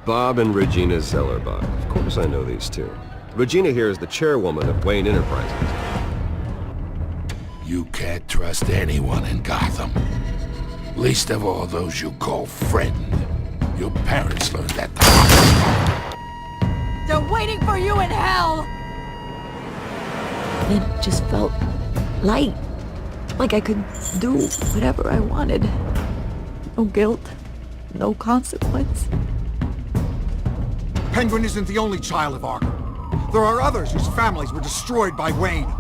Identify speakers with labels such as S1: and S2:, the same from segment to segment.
S1: Bob and Regina Zellerbach. Of course I know these two. Regina here is the chairwoman of Wayne Enterprises.
S2: You can't trust anyone in Gotham. Least of all those you call friend. Your parents learned that the hard way.
S3: They're waiting for you in hell!
S4: It just felt light. Like I could do whatever I wanted. No guilt. No consequence.
S5: Penguin isn't the only child of Arkham. There are others whose families were destroyed by Wayne.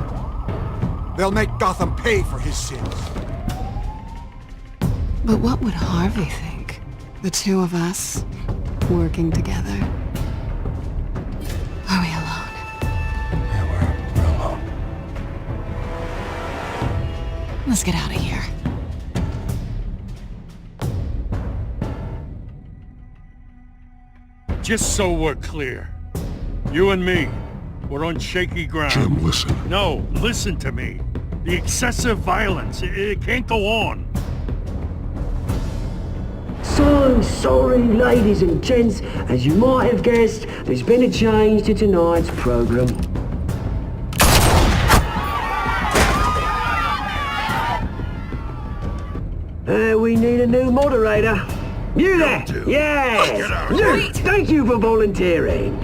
S5: They'll make Gotham pay for his sins.
S6: But what would Harvey think? The two of us, working together. Are we alone?
S2: Yeah, we're alone.
S6: Let's get out of here.
S7: Just so we're clear, you and me, we're on shaky ground.
S2: Jim, listen.
S7: No, listen to me. The excessive violence, it can't go on.
S8: So sorry, ladies and gents. As you might have guessed, there's been a change to tonight's program. We need a new moderator. You there? Yeah! Luke, thank you for volunteering.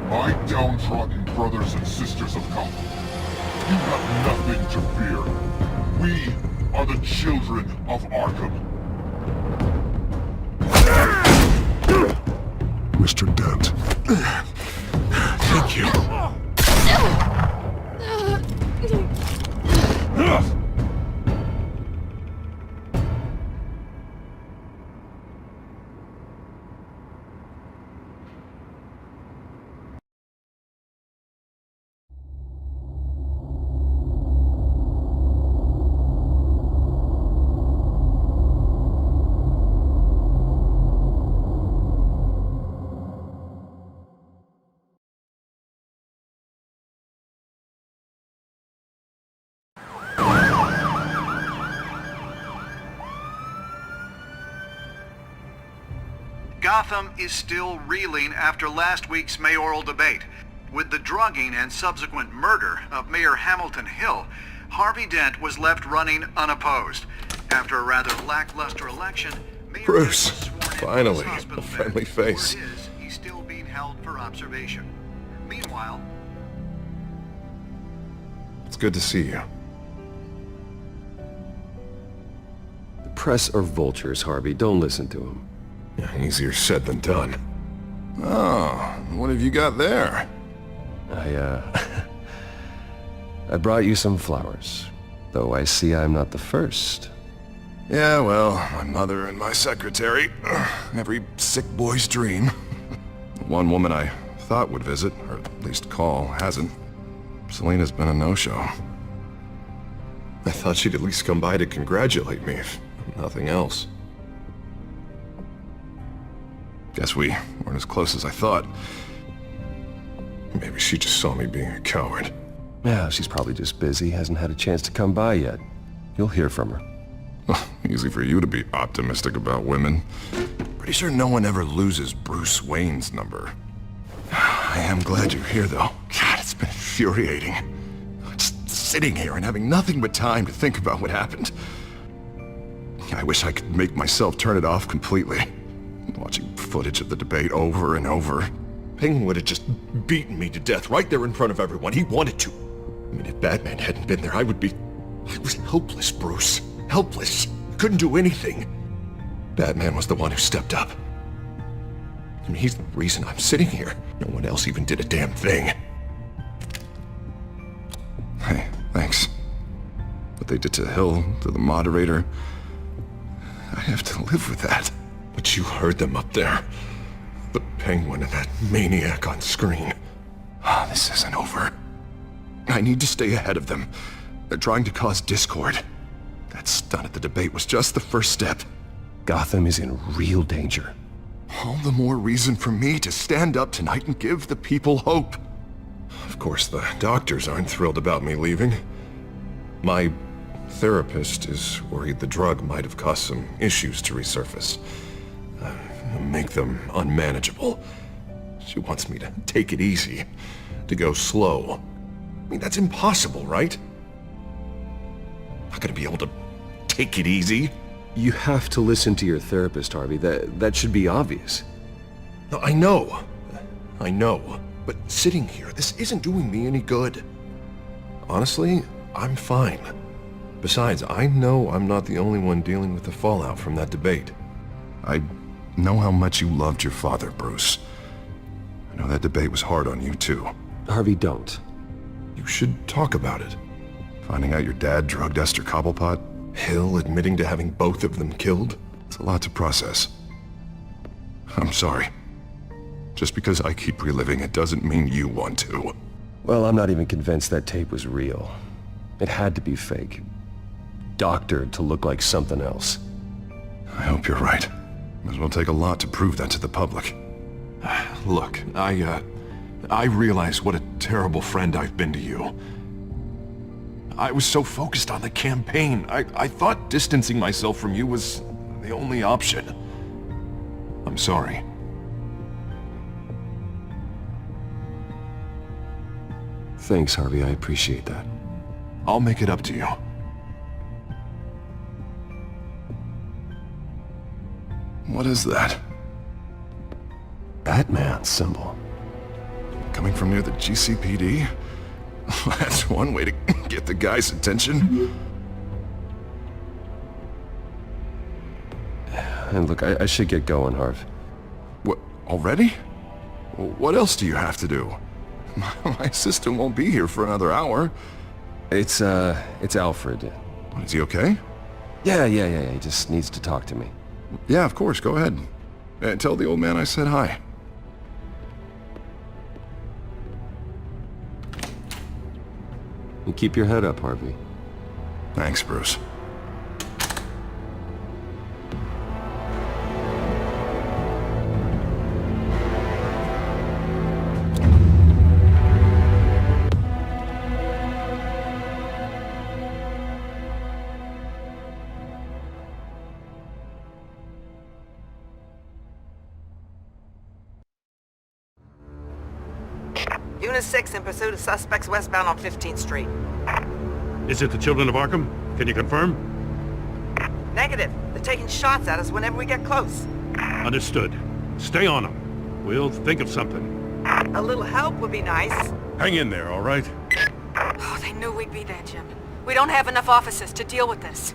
S9: My downtrodden brothers and sisters of Gotham, you have nothing to fear. We are the children of Arkham.
S2: Mr. Dent. Thank you.
S10: Gotham is still reeling after last week's mayoral debate. With the drugging and subsequent murder of Mayor Hamilton Hill, Harvey Dent was left running unopposed. After a rather lackluster election, Mayor
S1: Bruce,
S10: Dent was sworn in
S1: finally,
S10: to his hospital
S1: a friendly
S10: bed.
S1: face.
S10: Word is, he's still being held for observation. Meanwhile,
S1: It's good to see you. The press are vultures, Harvey. Don't listen to them.
S9: Yeah, easier said than done. Oh, what have you got there?
S1: I brought you some flowers. Though I see I'm not the first.
S9: Yeah, well, my mother and my secretary. Every sick boy's dream. One woman I thought would visit, or at least call, hasn't. Selena's been a no-show. I thought she'd at least come by to congratulate me, if nothing else. Guess we weren't as close as I thought. Maybe she just saw me being a coward.
S1: Yeah, she's probably just busy, hasn't had a chance to come by yet. You'll hear from her.
S9: Well, easy for you to be optimistic about women. Pretty sure no one ever loses Bruce Wayne's number. I am glad you're here, though. God, it's been infuriating. Just sitting here and having nothing but time to think about what happened. I wish I could make myself turn it off completely. Watching footage of the debate over and over. Penguin would have just beaten me to death right there in front of everyone. He wanted to. I mean, if Batman hadn't been there, I was helpless, Bruce. Helpless. Couldn't do anything. Batman was the one who stepped up. I mean, he's the reason I'm sitting here. No one else even did a damn thing. Hey, thanks. What they did to Hill, to the moderator, I have to live with that. But you heard them up there. The Penguin and that maniac on screen. This isn't over. I need to stay ahead of them. They're trying to cause discord. That stunt at the debate was just the first step.
S1: Gotham is in real danger.
S9: All the more reason for me to stand up tonight and give the people hope. Of course, the doctors aren't thrilled about me leaving. My therapist is worried the drug might have caused some issues to resurface. make them unmanageable. She wants me to take it easy, to go slow. I mean, that's impossible, right? Not gonna be able to take it easy.
S1: You have to listen to your therapist, Harvey. That should be obvious.
S9: No, I know. But sitting here, this isn't doing me any good. Honestly, I'm fine. Besides, I know I'm not the only one dealing with the fallout from that debate. I know how much you loved your father, Bruce. I know that debate was hard on you, too.
S1: Harvey, don't.
S9: You should talk about it. Finding out your dad drugged Esther Cobblepot, Hill admitting to having both of them killed. It's a lot to process. I'm sorry. Just because I keep reliving it doesn't mean you want to.
S1: Well, I'm not even convinced that tape was real. It had to be fake. Doctored to look like something else.
S9: I hope you're right. It will take a lot to prove that to the public. Look, I realize what a terrible friend I've been to you. I was so focused on the campaign. I thought distancing myself from you was the only option. I'm sorry.
S1: Thanks, Harvey. I appreciate that.
S9: I'll make it up to you. What is that?
S1: Batman symbol.
S9: Coming from near the GCPD? That's one way to get the guy's attention.
S1: And look, I should get going, Harv.
S9: What, already? What else do you have to do? My assistant won't be here for another hour.
S1: It's Alfred.
S9: Is he okay?
S1: Yeah, he just needs to talk to me.
S9: Yeah, of course, go ahead. Tell the old man I said hi.
S1: You keep your head up, Harvey.
S9: Thanks, Bruce.
S11: Unit 6 in pursuit of suspects westbound on 15th Street.
S7: Is it the children of Arkham? Can you confirm?
S11: Negative. They're taking shots at us whenever we get close.
S7: Understood. Stay on them. We'll think of something.
S11: A little help would be nice.
S7: Hang in there, all right?
S3: Oh, they knew we'd be there, Jim. We don't have enough officers to deal with this.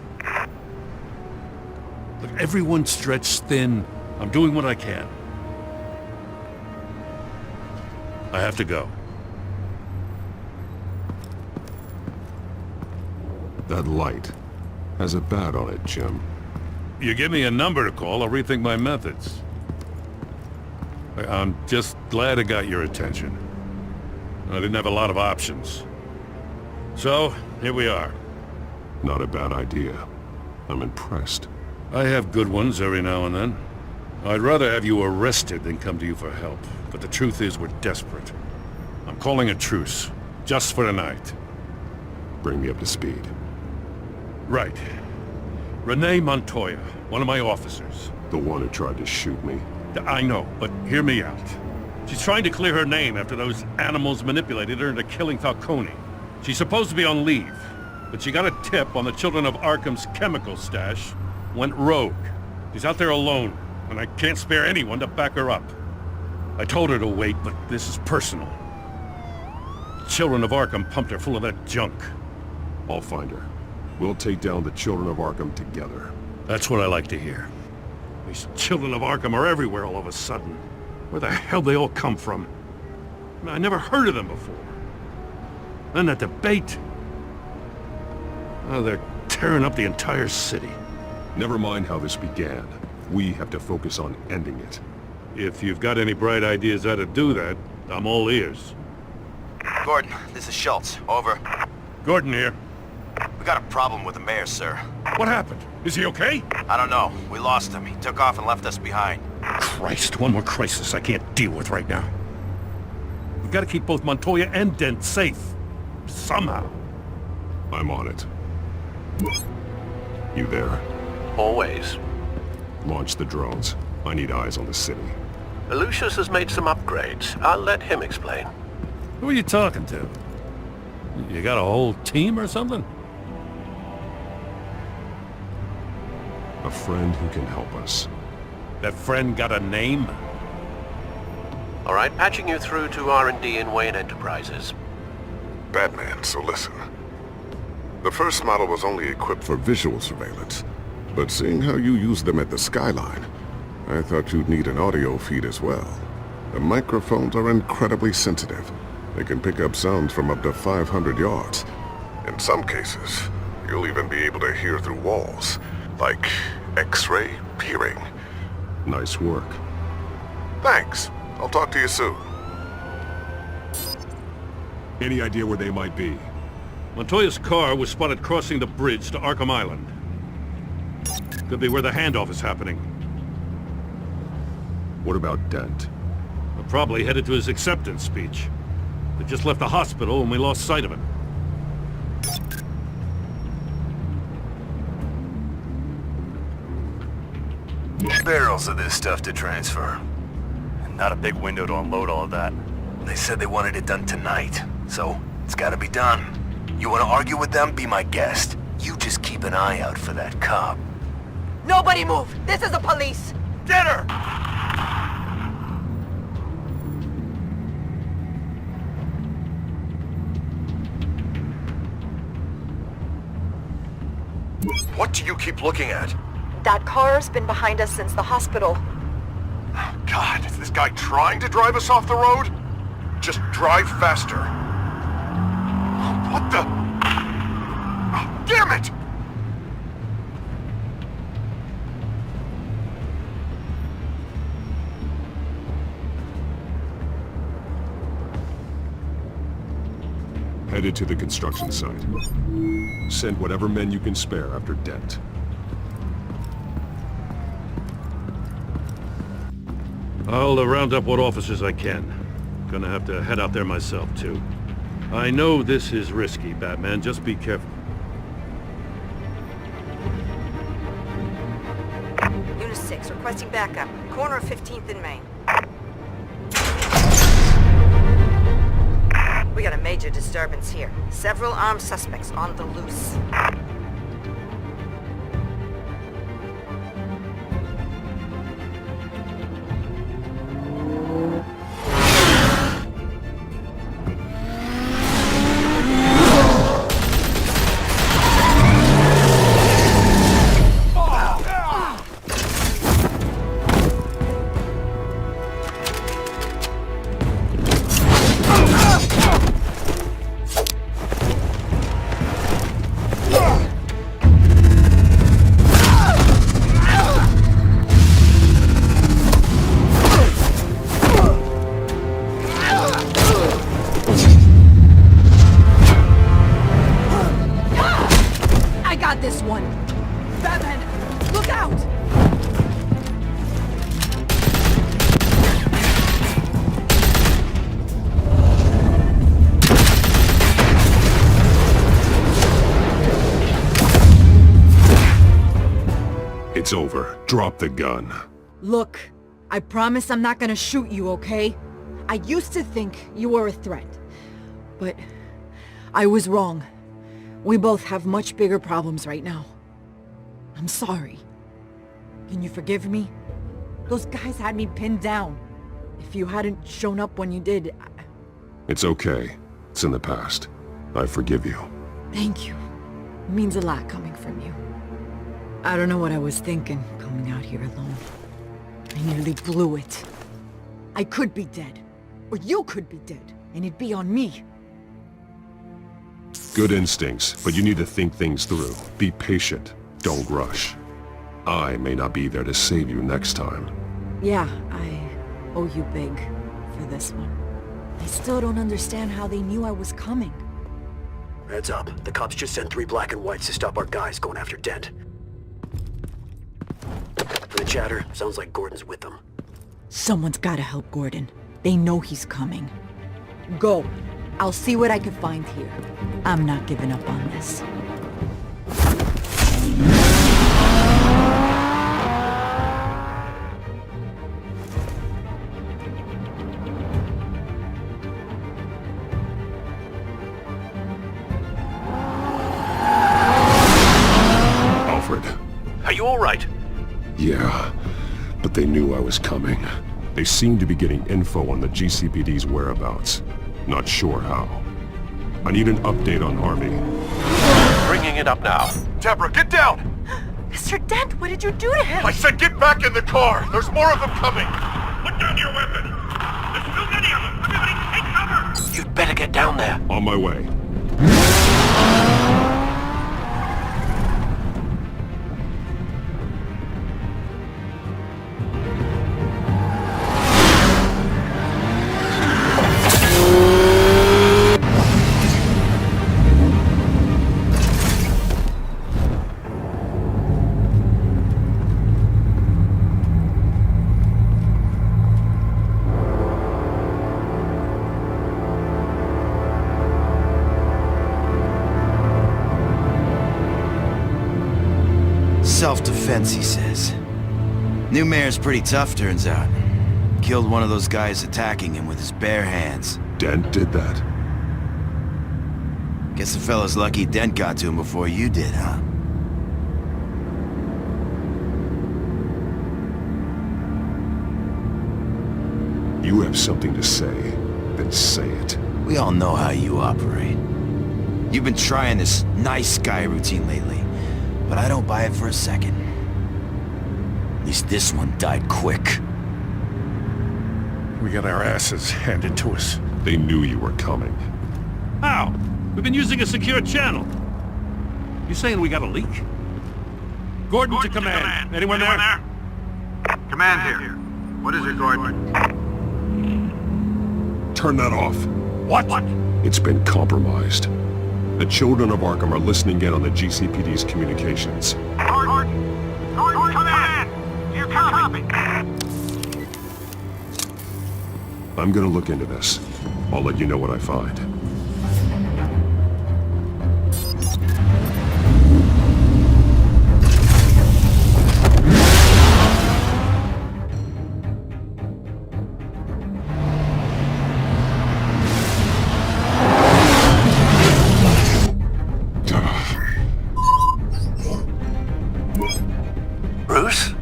S7: Look, everyone's stretched thin. I'm doing what I can. I have to go.
S9: That light has a bat on it, Jim.
S7: You give me a number to call, I'll rethink my methods. I'm just glad I got your attention. I didn't have a lot of options. So, here we are.
S9: Not a bad idea. I'm impressed.
S7: I have good ones every now and then. I'd rather have you arrested than come to you for help. But the truth is, we're desperate. I'm calling a truce. Just for tonight.
S9: Bring me up to speed.
S7: Right. Renee Montoya, one of my officers.
S9: The one who tried to shoot me.
S7: I know, but hear me out. She's trying to clear her name after those animals manipulated her into killing Falcone. She's supposed to be on leave, but she got a tip on the Children of Arkham's chemical stash, went rogue. She's out there alone, and I can't spare anyone to back her up. I told her to wait, but this is personal. The Children of Arkham pumped her full of that junk.
S9: I'll find her. We'll take down the Children of Arkham together.
S7: That's what I like to hear. These Children of Arkham are everywhere all of a sudden. Where the hell they all come from? I never heard of them before. Then that debate. Oh, they're tearing up the entire city.
S9: Never mind how this began. We have to focus on ending it.
S7: If you've got any bright ideas how to do that, I'm all ears.
S12: Gordon, this is Schultz. Over.
S7: Gordon here.
S12: We got a problem with the mayor, sir.
S7: What happened? Is he okay?
S12: I don't know. We lost him. He took off and left us behind.
S7: Christ, one more crisis I can't deal with right now. We've got to keep both Montoya and Dent safe. Somehow.
S9: I'm on it. You there?
S12: Always.
S9: Launch the drones.
S1: I need eyes on the city.
S13: Lucius has made some upgrades. I'll let him explain.
S7: Who are you talking to? You got a whole team or something?
S1: A friend who can help us.
S7: That friend got a name?
S13: All right, patching you through to R&D in Wayne Enterprises.
S9: Batman, so listen. The first model was only equipped for visual surveillance, but seeing how you use them at the skyline, I thought you'd need an audio feed as well. The microphones are incredibly sensitive. They can pick up sounds from up to 500 yards. In some cases, you'll even be able to hear through walls, like X-ray peering.
S1: Nice work.
S9: Thanks. I'll talk to you soon.
S1: Any idea where they might be?
S7: Montoya's car was spotted crossing the bridge to Arkham Island. Could be where the handoff is happening.
S1: What about Dent?
S7: We're probably headed to his acceptance speech. They just left the hospital and we lost sight of him.
S12: Barrels of this stuff to transfer. Not a big window to unload all of that. They said they wanted it done tonight, so it's gotta be done. You wanna argue with them? Be my guest. You just keep an eye out for that cop.
S3: Nobody move! This is the police!
S12: Get her!
S9: What do you keep looking at?
S3: That car's been behind us since the hospital.
S9: God, is this guy trying to drive us off the road? Just drive faster. What the? Oh, damn it!
S1: Headed to the construction site. Send whatever men you can spare after Dent.
S7: I'll round up what officers I can. Gonna have to head out there myself, too. I know this is risky, Batman. Just be careful.
S11: Unit 6, requesting backup. Corner of 15th and Main. We got a major disturbance here. Several armed suspects on the loose.
S4: This one. Batman, look out!
S1: It's over. Drop the gun.
S4: Look, I promise I'm not gonna shoot you, okay? I used to think you were a threat, but I was wrong. We both have much bigger problems right now. I'm sorry. Can you forgive me? Those guys had me pinned down. If you hadn't shown up when you did,
S1: It's okay. It's in the past. I forgive you.
S4: Thank you. It means a lot coming from you. I don't know what I was thinking, coming out here alone. I nearly blew it. I could be dead. Or you could be dead, and it'd be on me.
S1: Good instincts, but you need to think things through. Be patient. Don't rush. I may not be there to save you next time.
S4: Yeah, I owe you big for this one. I still don't understand how they knew I was coming.
S14: Heads up. The cops just sent 3 black and whites to stop our guys going after Dent. For the chatter, sounds like Gordon's with them.
S4: Someone's gotta help Gordon. They know he's coming. Go. I'll see what I can find here. I'm not giving up on this.
S13: right?
S1: Yeah, but they knew I was coming. They seemed to be getting info on the GCPD's whereabouts. Not sure how. I need an update on Harvey.
S13: Bringing it up now.
S12: Deborah, get down!
S3: Mr. Dent, what did you do to him?
S12: I said get back in the car! There's more of them coming!
S7: Put down your weapon! There's too many of them! Everybody take cover!
S13: You'd better get down there.
S1: On my way.
S15: Self-defense, he says. New mayor's pretty tough, turns out. Killed one of those guys attacking him with his bare hands.
S1: Dent did that?
S15: Guess the fella's lucky Dent got to him before you did, huh?
S1: You have something to say, then say it.
S15: We all know how you operate. You've been trying this nice guy routine lately, but I don't buy it for a second. At least this one died quick.
S7: We got our asses handed to us.
S1: They knew you were coming.
S7: How? We've been using a secure channel. You saying we got a leak? Gordon to command. Anyone there?
S10: Command here. What is it, Gordon?
S1: Turn that off.
S7: What?
S1: It's been compromised. The children of Arkham are listening in on the GCPD's communications.
S10: Gordon, command! Do you copy?
S1: I'm gonna look into this. I'll let you know what I find.
S13: Bruce?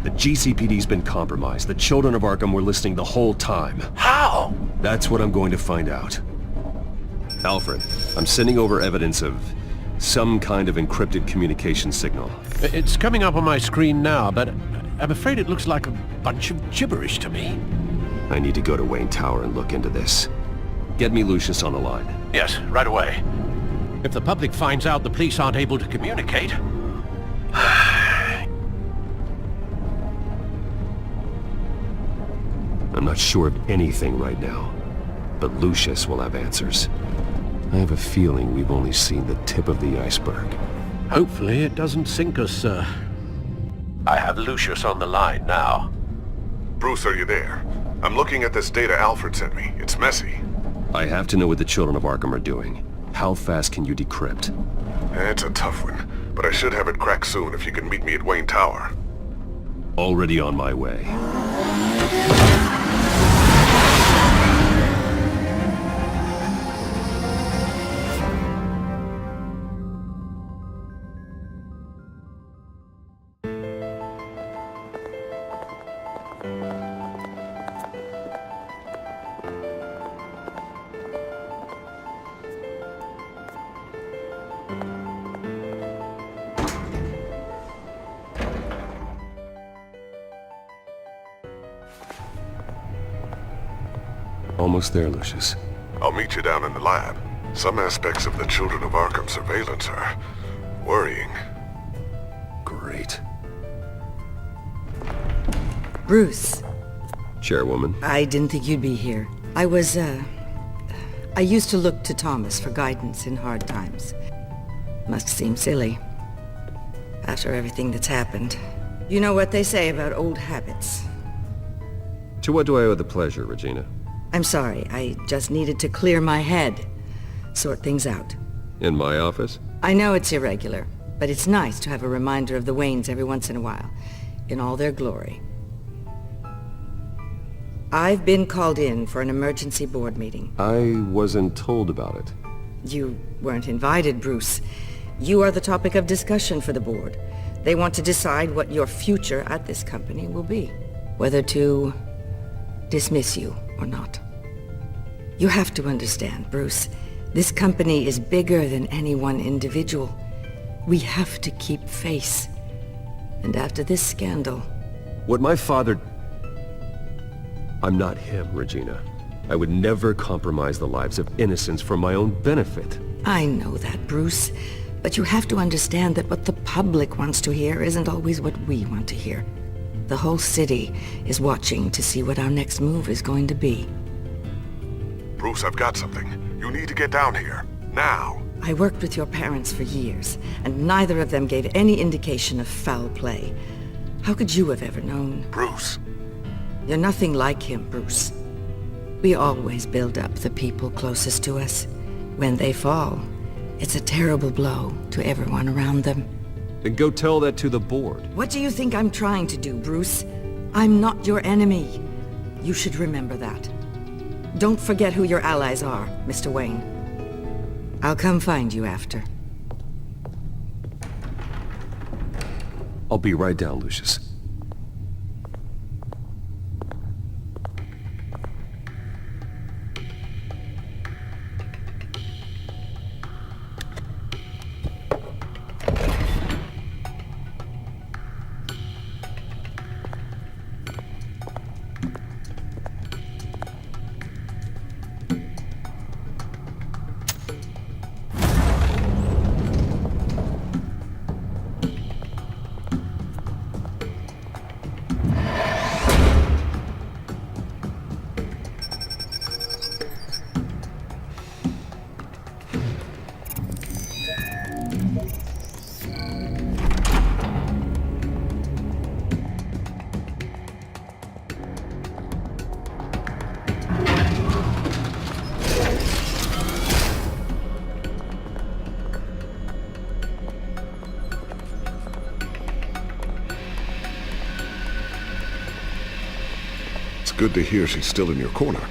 S1: The GCPD's been compromised. The children of Arkham were listening the whole time.
S13: How?
S1: That's what I'm going to find out. Alfred, I'm sending over evidence of some kind of encrypted communication signal.
S13: It's coming up on my screen now, but I'm afraid it looks like a bunch of gibberish to me.
S1: I need to go to Wayne Tower and look into this. Get me Lucius on the line.
S13: Yes, right away. If the public finds out the police aren't able to communicate...
S1: I'm not sure of anything right now, but Lucius will have answers. I have a feeling we've only seen the tip of the iceberg.
S13: Hopefully it doesn't sink us, sir. I have Lucius on the line now.
S9: Bruce, are you there? I'm looking at this data Alfred sent me. It's messy.
S1: I have to know what the children of Arkham are doing. How fast can you decrypt?
S9: It's a tough one, but I should have it cracked soon if you can meet me at Wayne Tower.
S1: Already on my way. Almost there, Lucius.
S9: I'll meet you down in the lab. Some aspects of the Children of Arkham surveillance are worrying.
S1: Great.
S4: Bruce.
S1: Chairwoman.
S4: I didn't think you'd be here. I used to look to Thomas for guidance in hard times. Must seem silly. After everything that's happened. You know what they say about old habits.
S1: To what do I owe the pleasure, Regina?
S4: I'm sorry, I just needed to clear my head. Sort things out.
S1: In my office?
S4: I know it's irregular, but it's nice to have a reminder of the Waynes every once in a while, in all their glory. I've been called in for an emergency board meeting.
S1: I wasn't told about it.
S4: You weren't invited, Bruce. You are the topic of discussion for the board.
S16: They want to decide what your future at this company will be. Whether to dismiss you or not. You have to understand, Bruce. This company is bigger than any one individual. We have to keep face. And after this scandal...
S13: What my father... I'm not him, Regina. I would never compromise the lives of innocents for my own benefit.
S16: I know that, Bruce. But you have to understand that what the public wants to hear isn't always what we want to hear. The whole city is watching to see what our next move is going to be.
S1: Bruce, I've got something. You need to get down here. Now.
S16: I worked with your parents for years, and neither of them gave any indication of foul play. How could you have ever known?
S1: Bruce.
S16: You're nothing like him, Bruce. We always build up the people closest to us. When they fall, it's a terrible blow to everyone around them.
S13: Then go tell that to the board.
S16: What do you think I'm trying to do, Bruce? I'm not your enemy. You should remember that. Don't forget who your allies are, Mr. Wayne. I'll come find you after.
S13: I'll be right down, Lucius.
S1: Good to hear she's still in your corner.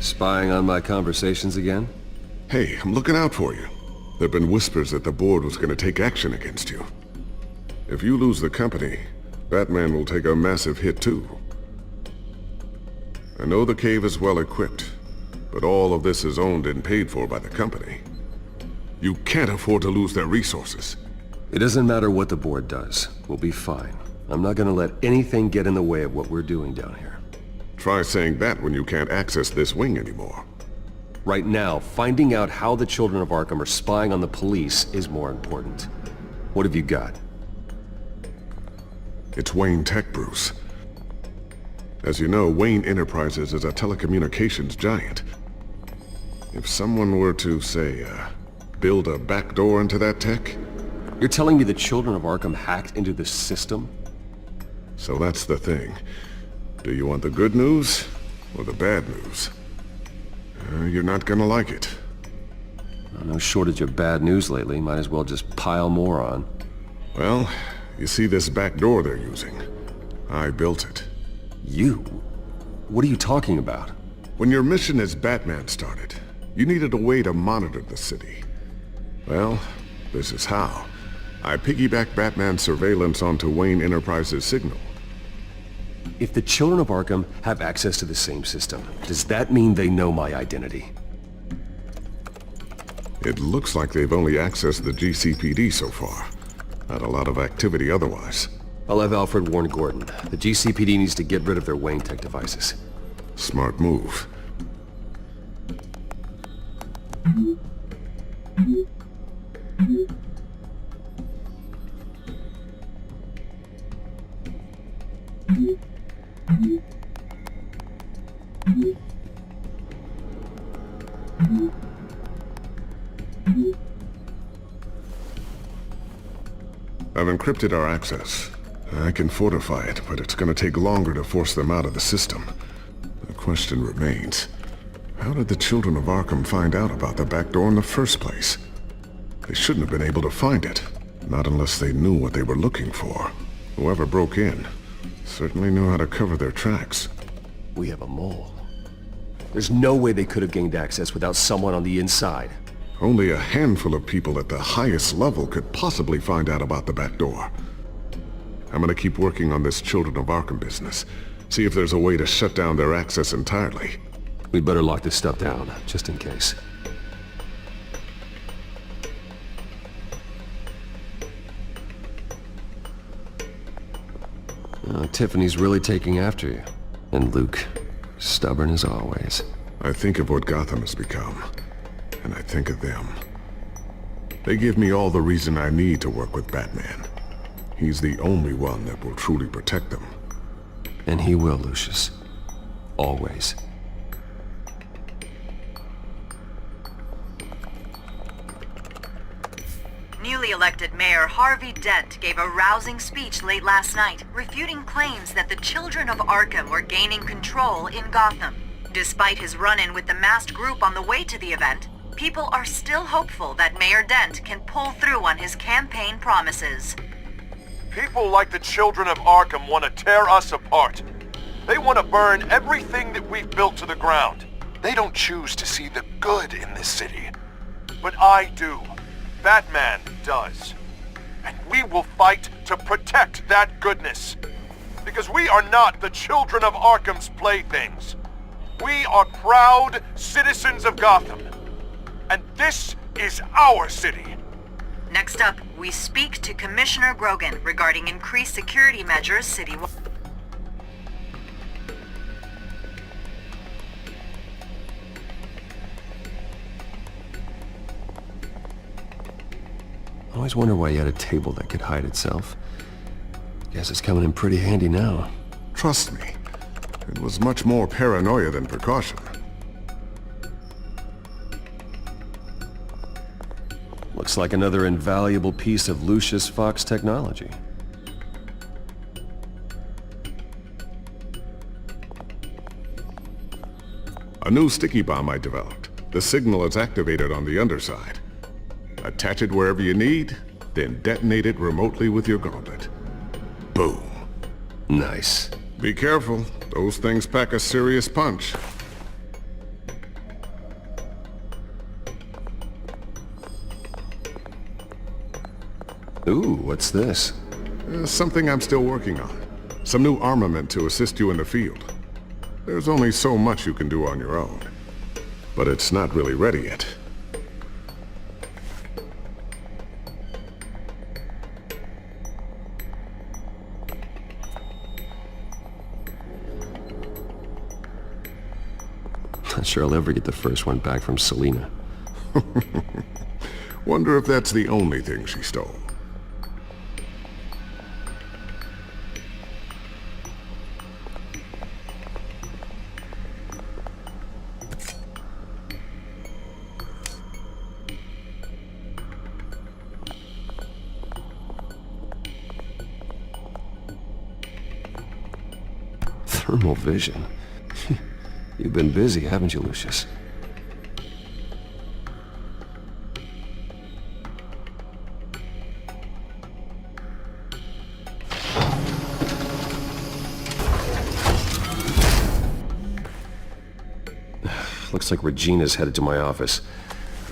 S13: Spying on my conversations again?
S1: Hey, I'm looking out for you. There've been whispers that the board was going to take action against you. If you lose the company, Batman will take a massive hit too. I know the cave is well equipped, but all of this is owned and paid for by the company. You can't afford to lose their resources.
S13: It doesn't matter what the board does. We'll be fine. I'm not gonna let anything get in the way of what we're doing down here.
S1: Try saying that when you can't access this wing anymore.
S13: Right now, finding out how the children of Arkham are spying on the police is more important. What have you got?
S1: It's Wayne Tech, Bruce. As you know, Wayne Enterprises is a telecommunications giant. If someone were to, say, build a backdoor into that tech...
S13: You're telling me the children of Arkham hacked into the system?
S1: So that's the thing. Do you want the good news or the bad news? You're not gonna like it.
S13: No shortage of bad news lately. Might as well just pile more on.
S1: Well, you see this back door they're using? I built it.
S13: You? What are you talking about?
S1: When your mission as Batman started, you needed a way to monitor the city. Well, this is how. I piggybacked Batman's surveillance onto Wayne Enterprises' signal.
S13: If the children of Arkham have access to the same system, does that mean they know my identity?
S1: It looks like they've only accessed the GCPD so far. Not a lot of activity otherwise.
S13: I'll have Alfred warn Gordon. The GCPD needs to get rid of their Wayne Tech devices.
S1: Smart move. I've encrypted our access. I can fortify it, but it's gonna take longer to force them out of the system. The question remains, how did the children of Arkham find out about the back door in the first place? They shouldn't have been able to find it, not unless they knew what they were looking for. Whoever broke in certainly knew how to cover their tracks.
S13: We have a mole. There's no way they could have gained access without someone on the inside.
S1: Only a handful of people at the highest level could possibly find out about the back door. I'm gonna keep working on this Children of Arkham business. See if there's a way to shut down their access entirely.
S13: We'd better lock this stuff down, just in case. Tiffany's really taking after you. And Luke, stubborn as always.
S1: I think of what Gotham has become, and I think of them. They give me all the reason I need to work with Batman. He's the only one that will truly protect them.
S13: And he will, Lucius. Always.
S17: Newly elected Mayor Harvey Dent gave a rousing speech late last night, refuting claims that the children of Arkham were gaining control in Gotham. Despite his run-in with the masked group on the way to the event, people are still hopeful that Mayor Dent can pull through on his campaign promises.
S12: People like the children of Arkham want to tear us apart. They want to burn everything that we've built to the ground. They don't choose to see the good in this city. But I do. Batman does. And we will fight to protect that goodness. Because we are not the children of Arkham's playthings. We are proud citizens of Gotham. And this is our city.
S17: Next up, we speak to Commissioner Grogan regarding increased security measures citywide.
S13: I always wonder why you had a table that could hide itself. Guess it's coming in pretty handy now.
S1: Trust me, it was much more paranoia than precaution.
S13: Looks like another invaluable piece of Lucius Fox technology.
S1: A new sticky bomb I developed. The signal is activated on the underside. Attach it wherever you need, then detonate it remotely with your gauntlet. Boom.
S13: Nice.
S1: Be careful. Those things pack a serious punch.
S13: Ooh, what's this?
S1: Something I'm still working on. Some new armament to assist you in the field. There's only so much you can do on your own. But it's not really ready yet.
S13: Not sure I'll ever get the first one back from Selina.
S1: Wonder if that's the only thing she stole.
S13: Thermal vision. You've been busy, haven't you, Lucius? Looks like Regina's headed to my office.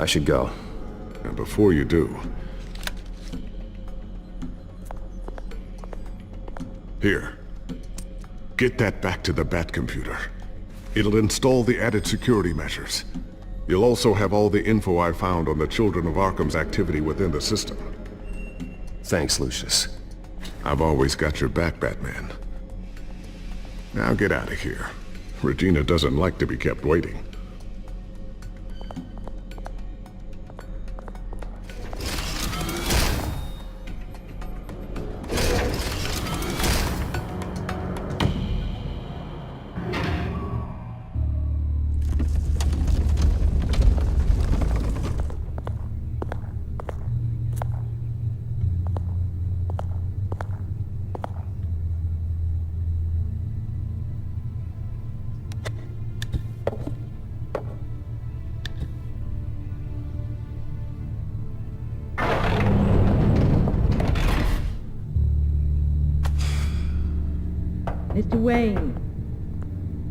S13: I should go.
S1: And before you do... Here. Get that back to the Bat computer. It'll install the added security measures. You'll also have all the info I found on the Children of Arkham's activity within the system.
S13: Thanks, Lucius.
S1: I've always got your back, Batman. Now get out of here. Regina doesn't like to be kept waiting.
S18: Mr. Wayne.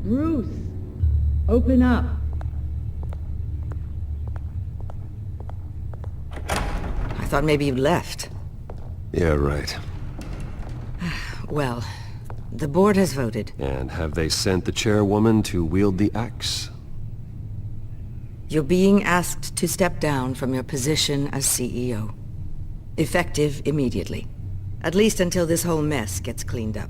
S18: Bruce. Open up.
S16: thought maybe you left.
S13: Yeah, right.
S16: Well, the board has voted.
S13: And have they sent the chairwoman to wield the axe?
S16: You're being asked to step down from your position as CEO. Effective immediately. At least until this whole mess gets cleaned up.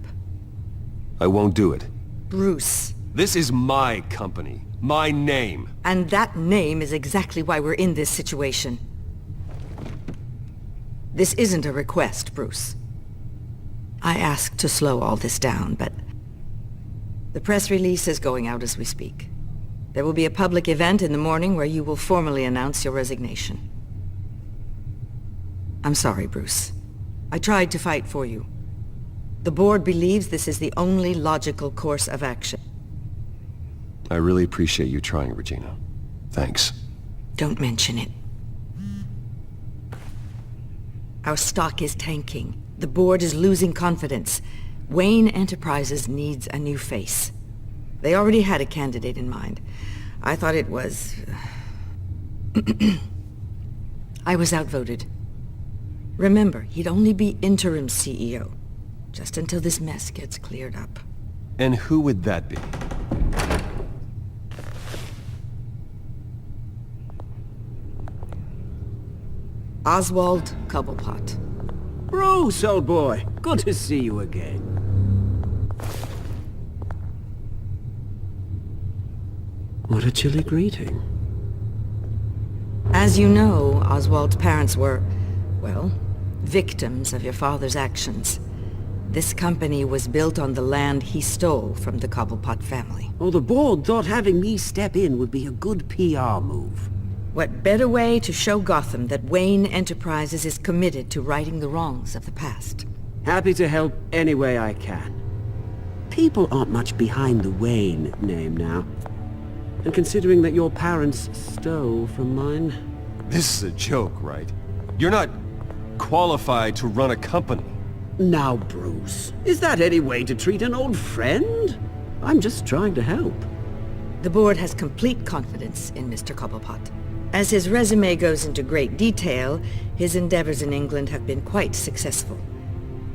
S13: I won't do it.
S16: Bruce.
S13: This is my company. My name.
S16: And that name is exactly why we're in this situation. This isn't a request, Bruce. I asked to slow all this down, but the press release is going out as we speak. There will be a public event in the morning where you will formally announce your resignation. I'm sorry, Bruce. I tried to fight for you. The board believes this is the only logical course of action.
S13: I really appreciate you trying, Regina. Thanks.
S16: Don't mention it. Our stock is tanking. The board is losing confidence. Wayne Enterprises needs a new face. They already had a candidate in mind. I thought it was... I was outvoted. Remember, he'd only be interim CEO, just until this mess gets cleared up.
S13: And who would that be?
S16: Oswald Cobblepot.
S19: Bruce, old boy. Good to see you again. What a chilly greeting.
S16: As you know, Oswald's parents were, well, victims of your father's actions. This company was built on the land he stole from the Cobblepot family.
S19: Oh, the board thought having me step in would be a good PR move.
S16: What better way to show Gotham that Wayne Enterprises is committed to righting the wrongs of the past?
S19: Happy to help any way I can. People aren't much behind the Wayne name now. And considering that your parents stole from mine...
S13: This is a joke, right? You're not qualified to run a company.
S19: Now, Bruce, is that any way to treat an old friend? I'm just trying to help.
S16: The board has complete confidence in Mr. Cobblepot. As his resume goes into great detail, his endeavors in England have been quite successful.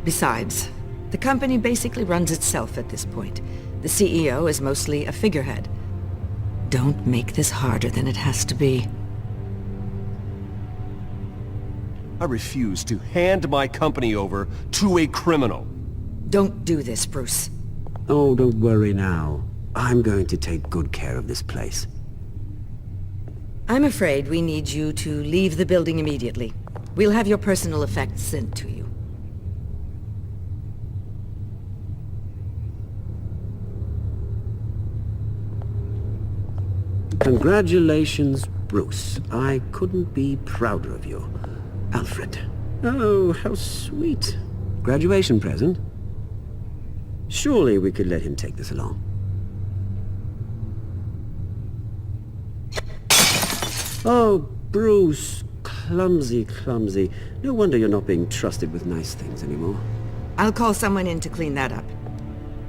S16: Besides, the company basically runs itself at this point. The CEO is mostly a figurehead. Don't make this harder than it has to be.
S13: I refuse to hand my company over to a criminal.
S16: Don't do this, Bruce.
S19: Oh, don't worry now. I'm going to take good care of this place.
S16: I'm afraid we need you to leave the building immediately. We'll have your personal effects sent to you.
S19: Congratulations, Bruce. I couldn't be prouder of you. Alfred. Oh, how sweet. Graduation present? Surely we could let him take this along. Oh, Bruce. Clumsy, clumsy. No wonder you're not being trusted with nice things anymore.
S16: I'll call someone in to clean that up.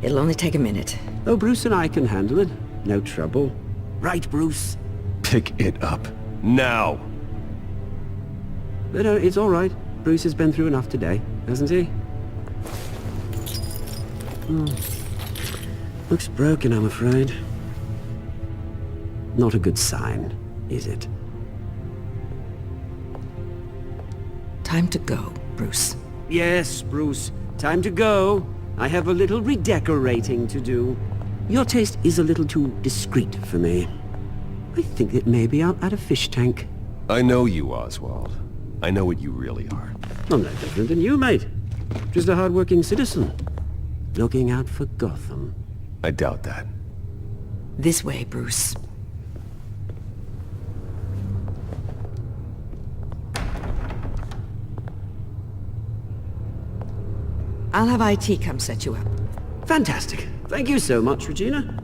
S16: It'll only take a minute.
S19: Oh, Bruce and I can handle it. No trouble. Right, Bruce?
S13: Pick it up. Now!
S19: But it's all right. Bruce has been through enough today, hasn't he? Looks broken, I'm afraid. Not a good sign, is it?
S16: Time to go, Bruce.
S19: Yes, Bruce. Time to go. I have a little redecorating to do. Your taste is a little too discreet for me. I think that maybe I'll add a fish tank.
S13: I know you, Oswald. I know what you really are.
S19: I'm no different than you, mate. Just a hard-working citizen. Looking out for Gotham.
S13: I doubt that.
S16: This way, Bruce. I'll have IT come set you up.
S19: Fantastic. Thank you so much, Regina.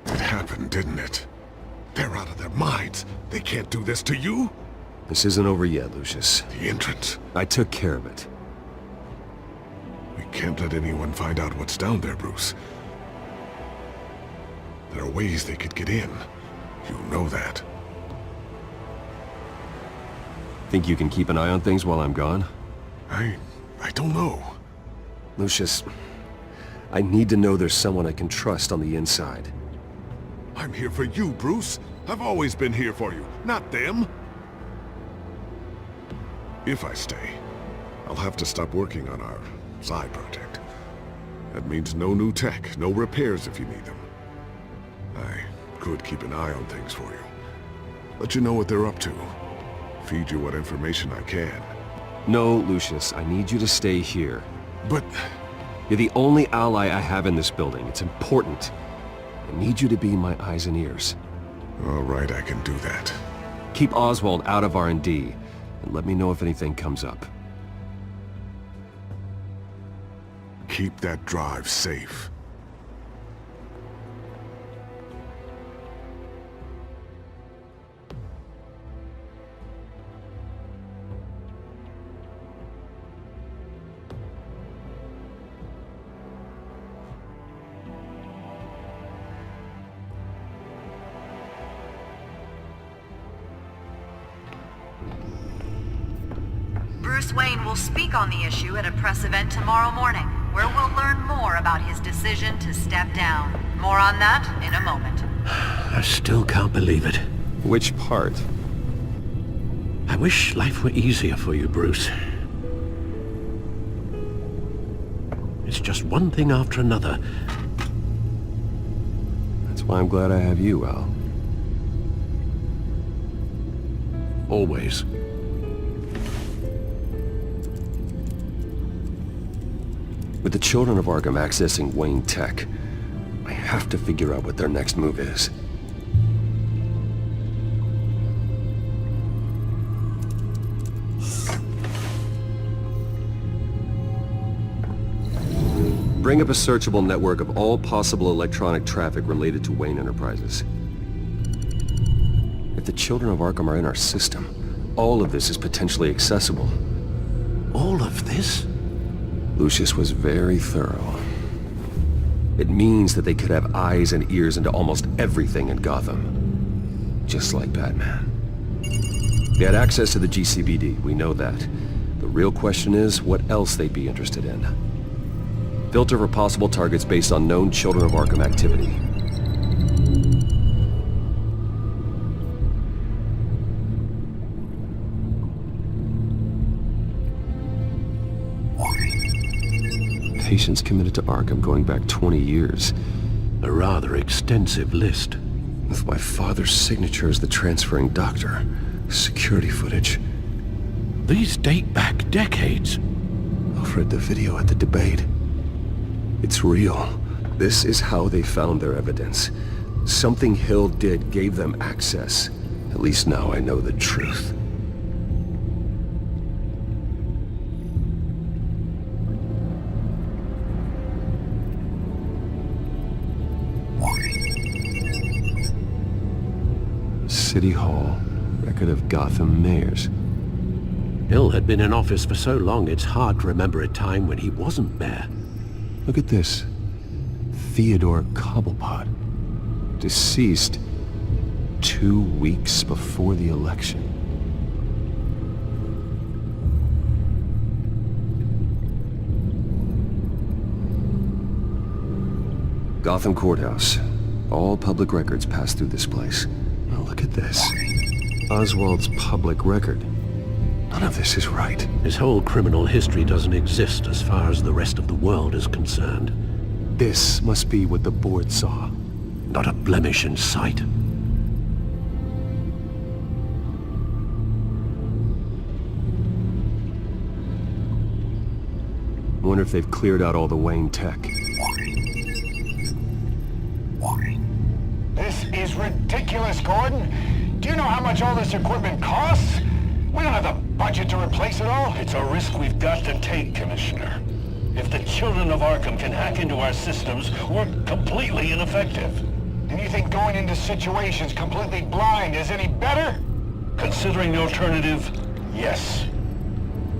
S1: It happened, didn't it? They're out of their minds. They can't do this to you.
S13: This isn't over yet, Lucius.
S1: The entrance.
S13: I took care of it.
S1: We can't let anyone find out what's down there, Bruce. There are ways they could get in. You know that.
S13: Think you can keep an eye on things while I'm gone?
S1: I don't know.
S13: Lucius, I need to know there's someone I can trust on the inside.
S1: I'm here for you, Bruce. I've always been here for you, not them. If I stay, I'll have to stop working on our side project. That means no new tech, no repairs if you need them. I could keep an eye on things for you. Let you know what they're up to. Feed you what information I can.
S13: No, Lucius, I need you to stay here.
S1: But...
S13: You're the only ally I have in this building. It's important. I need you to be my eyes and ears.
S1: All right, I can do that.
S13: Keep Oswald out of R&D, and let me know if anything comes up.
S1: Keep that drive safe.
S17: Bruce Wayne will speak on the issue at a press event tomorrow morning, where we'll learn more about his decision to step down. More on that in a moment.
S8: I still can't believe it.
S13: Which part?
S8: I wish life were easier for you, Bruce. It's just one thing after another.
S13: That's why I'm glad I have you, Al.
S8: Always.
S13: With the children of Arkham accessing Wayne Tech, I have to figure out what their next move is. Bring up a searchable network of all possible electronic traffic related to Wayne Enterprises. If the children of Arkham are in our system, all of this is potentially accessible.
S8: All of this?
S13: Lucius was very thorough. It means that they could have eyes and ears into almost everything in Gotham. Just like Batman. They had access to the GCPD, we know that. The real question is, what else they'd be interested in. Filter for possible targets based on known Children of Arkham activity. Patients committed to Arkham going back 20 years.
S8: A rather extensive list.
S13: With my father's signature as the transferring doctor. Security footage.
S8: These date back decades.
S13: I've read the video at the debate. It's real. This is how they found their evidence. Something Hill did gave them access. At least now I know the truth. City Hall. Record of Gotham mayors.
S8: Hill had been in office for so long it's hard to remember a time when he wasn't mayor.
S13: Look at this. Theodore Cobblepot. Deceased 2 weeks before the election. Gotham Courthouse. All public records pass through this place. Now look at this. Oswald's public record. None of this is right.
S8: His whole criminal history doesn't exist as far as the rest of the world is concerned.
S13: This must be what the board saw.
S8: Not a blemish in sight.
S13: I wonder if they've cleared out all the Wayne tech.
S20: This is ridiculous, Gordon. Do you know how much all this equipment costs? We don't have the budget to replace it all.
S21: It's a risk we've got to take, Commissioner. If the children of Arkham can hack into our systems, we're completely ineffective.
S20: And you think going into situations completely blind is any better?
S21: Considering the alternative, yes.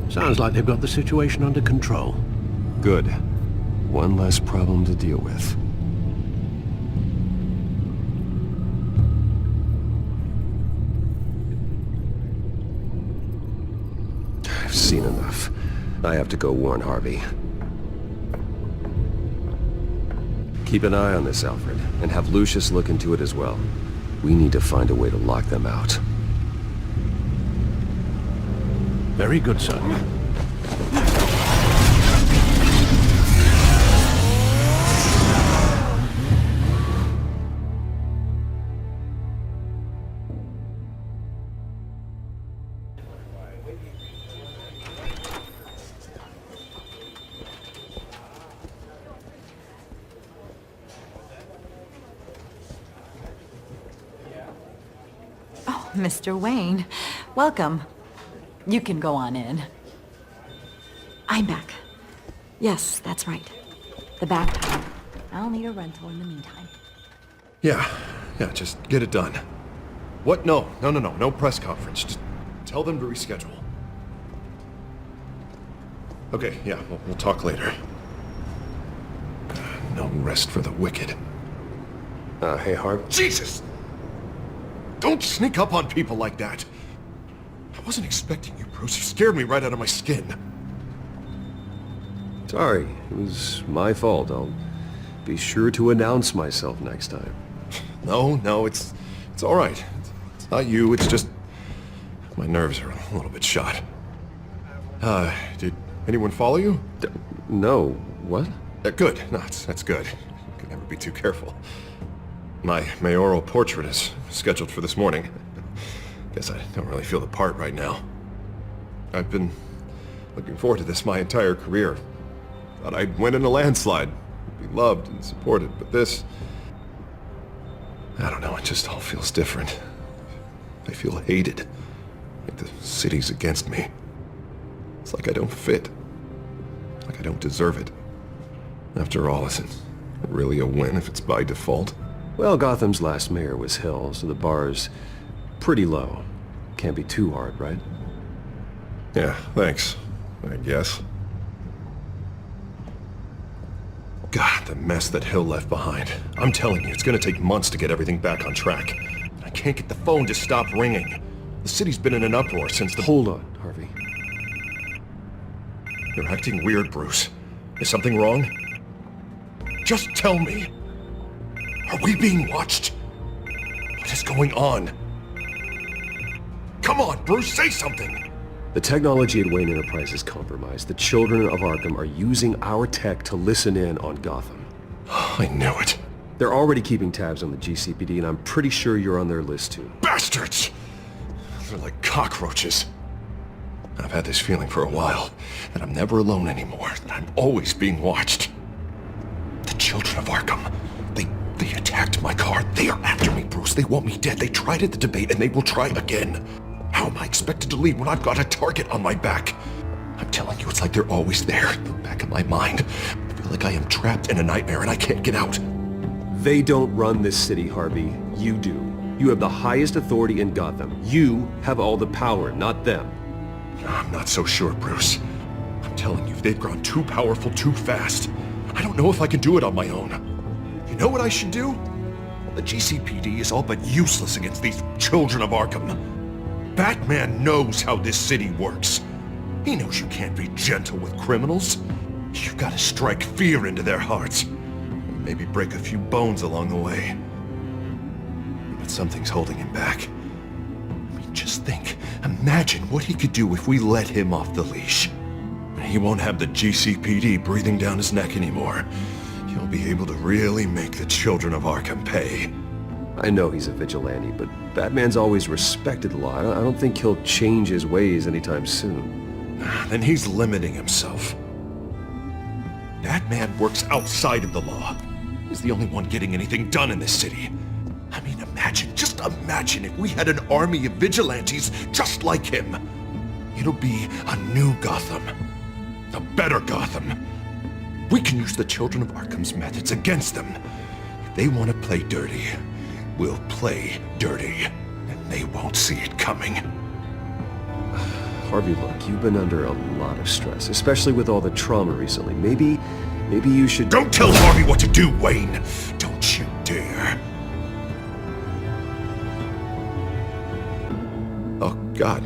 S5: Sounds like they've got the situation under control.
S13: Good. One less problem to deal with. I've seen enough. I have to go warn Harvey. Keep an eye on this, Alfred, and have Lucius look into it as well. We need to find a way to lock them out.
S5: Very good, son.
S4: Mr. Wayne, welcome. You can go on in. I'm back. Yes, that's right. The bathtub. I'll need a rental in the meantime.
S9: Yeah, just get it done. What? No press conference. Just tell them to reschedule. Okay, yeah, we'll talk later. No rest for the wicked.
S13: Hey, Harv.
S9: Jesus! Don't sneak up on people like that. I wasn't expecting you, Bruce. You scared me right out of my skin.
S13: Sorry, it was my fault. I'll be sure to announce myself next time.
S9: No, it's all right. It's not you, it's just my nerves are a little bit shot. Did anyone follow you?
S13: No. What?
S9: Good. No, that's good. You can never be too careful. My mayoral portrait is scheduled for this morning. Guess I don't really feel the part right now. I've been looking forward to this my entire career. Thought I'd win in a landslide, be loved and supported, but this... I don't know, it just all feels different. I feel hated. Like the city's against me. It's like I don't fit. Like I don't deserve it. After all, isn't it really a win if it's by default?
S13: Well, Gotham's last mayor was Hill, so the bar's pretty low. Can't be too hard, right?
S9: Yeah, thanks, I guess. God, the mess that Hill left behind. I'm telling you, it's gonna take months to get everything back on track. I can't get the phone to stop ringing. The city's been in an uproar since the...
S13: Hold on, Harvey.
S9: You're acting weird, Bruce. Is something wrong? Just tell me. Are we being watched? What is going on? Come on, Bruce, say something!
S13: The technology at Wayne Enterprise is compromised. The children of Arkham are using our tech to listen in on Gotham.
S9: I knew it.
S13: They're already keeping tabs on the GCPD, and I'm pretty sure you're on their list too.
S9: Bastards! They're like cockroaches. I've had this feeling for a while, that I'm never alone anymore, that I'm always being watched. The children of Arkham, they attacked my car. They are after me, Bruce. They want me dead. They tried at the debate, and they will try again. How am I expected to leave when I've got a target on my back? I'm telling you, it's like they're always there, in the back of my mind. I feel like I am trapped in a nightmare and I can't get out.
S13: They don't run this city, Harvey. You do. You have the highest authority in Gotham. You have all the power, not them.
S9: I'm not so sure, Bruce. I'm telling you, they've grown too powerful too fast. I don't know if I can do it on my own. You know what I should do? The GCPD is all but useless against these children of Arkham. Batman knows how this city works. He knows you can't be gentle with criminals. You've got to strike fear into their hearts. And maybe break a few bones along the way. But something's holding him back. I mean, just think. Imagine what he could do if we let him off the leash. He won't have the GCPD breathing down his neck anymore. He'll be able to really make the children of Arkham pay.
S13: I know he's a vigilante, but Batman's always respected the law. I don't think he'll change his ways anytime soon.
S9: Then he's limiting himself. Batman works outside of the law. He's the only one getting anything done in this city. I mean, just imagine if we had an army of vigilantes just like him. It'll be a new Gotham. A better Gotham. We can use the children of Arkham's methods against them. If They want to play dirty. We'll play dirty. And they won't see it coming.
S13: Harvey, look, you've been under a lot of stress, especially with all the trauma recently. Maybe you should...
S9: Don't tell Harvey what to do, Wayne! Don't you dare! Oh, God.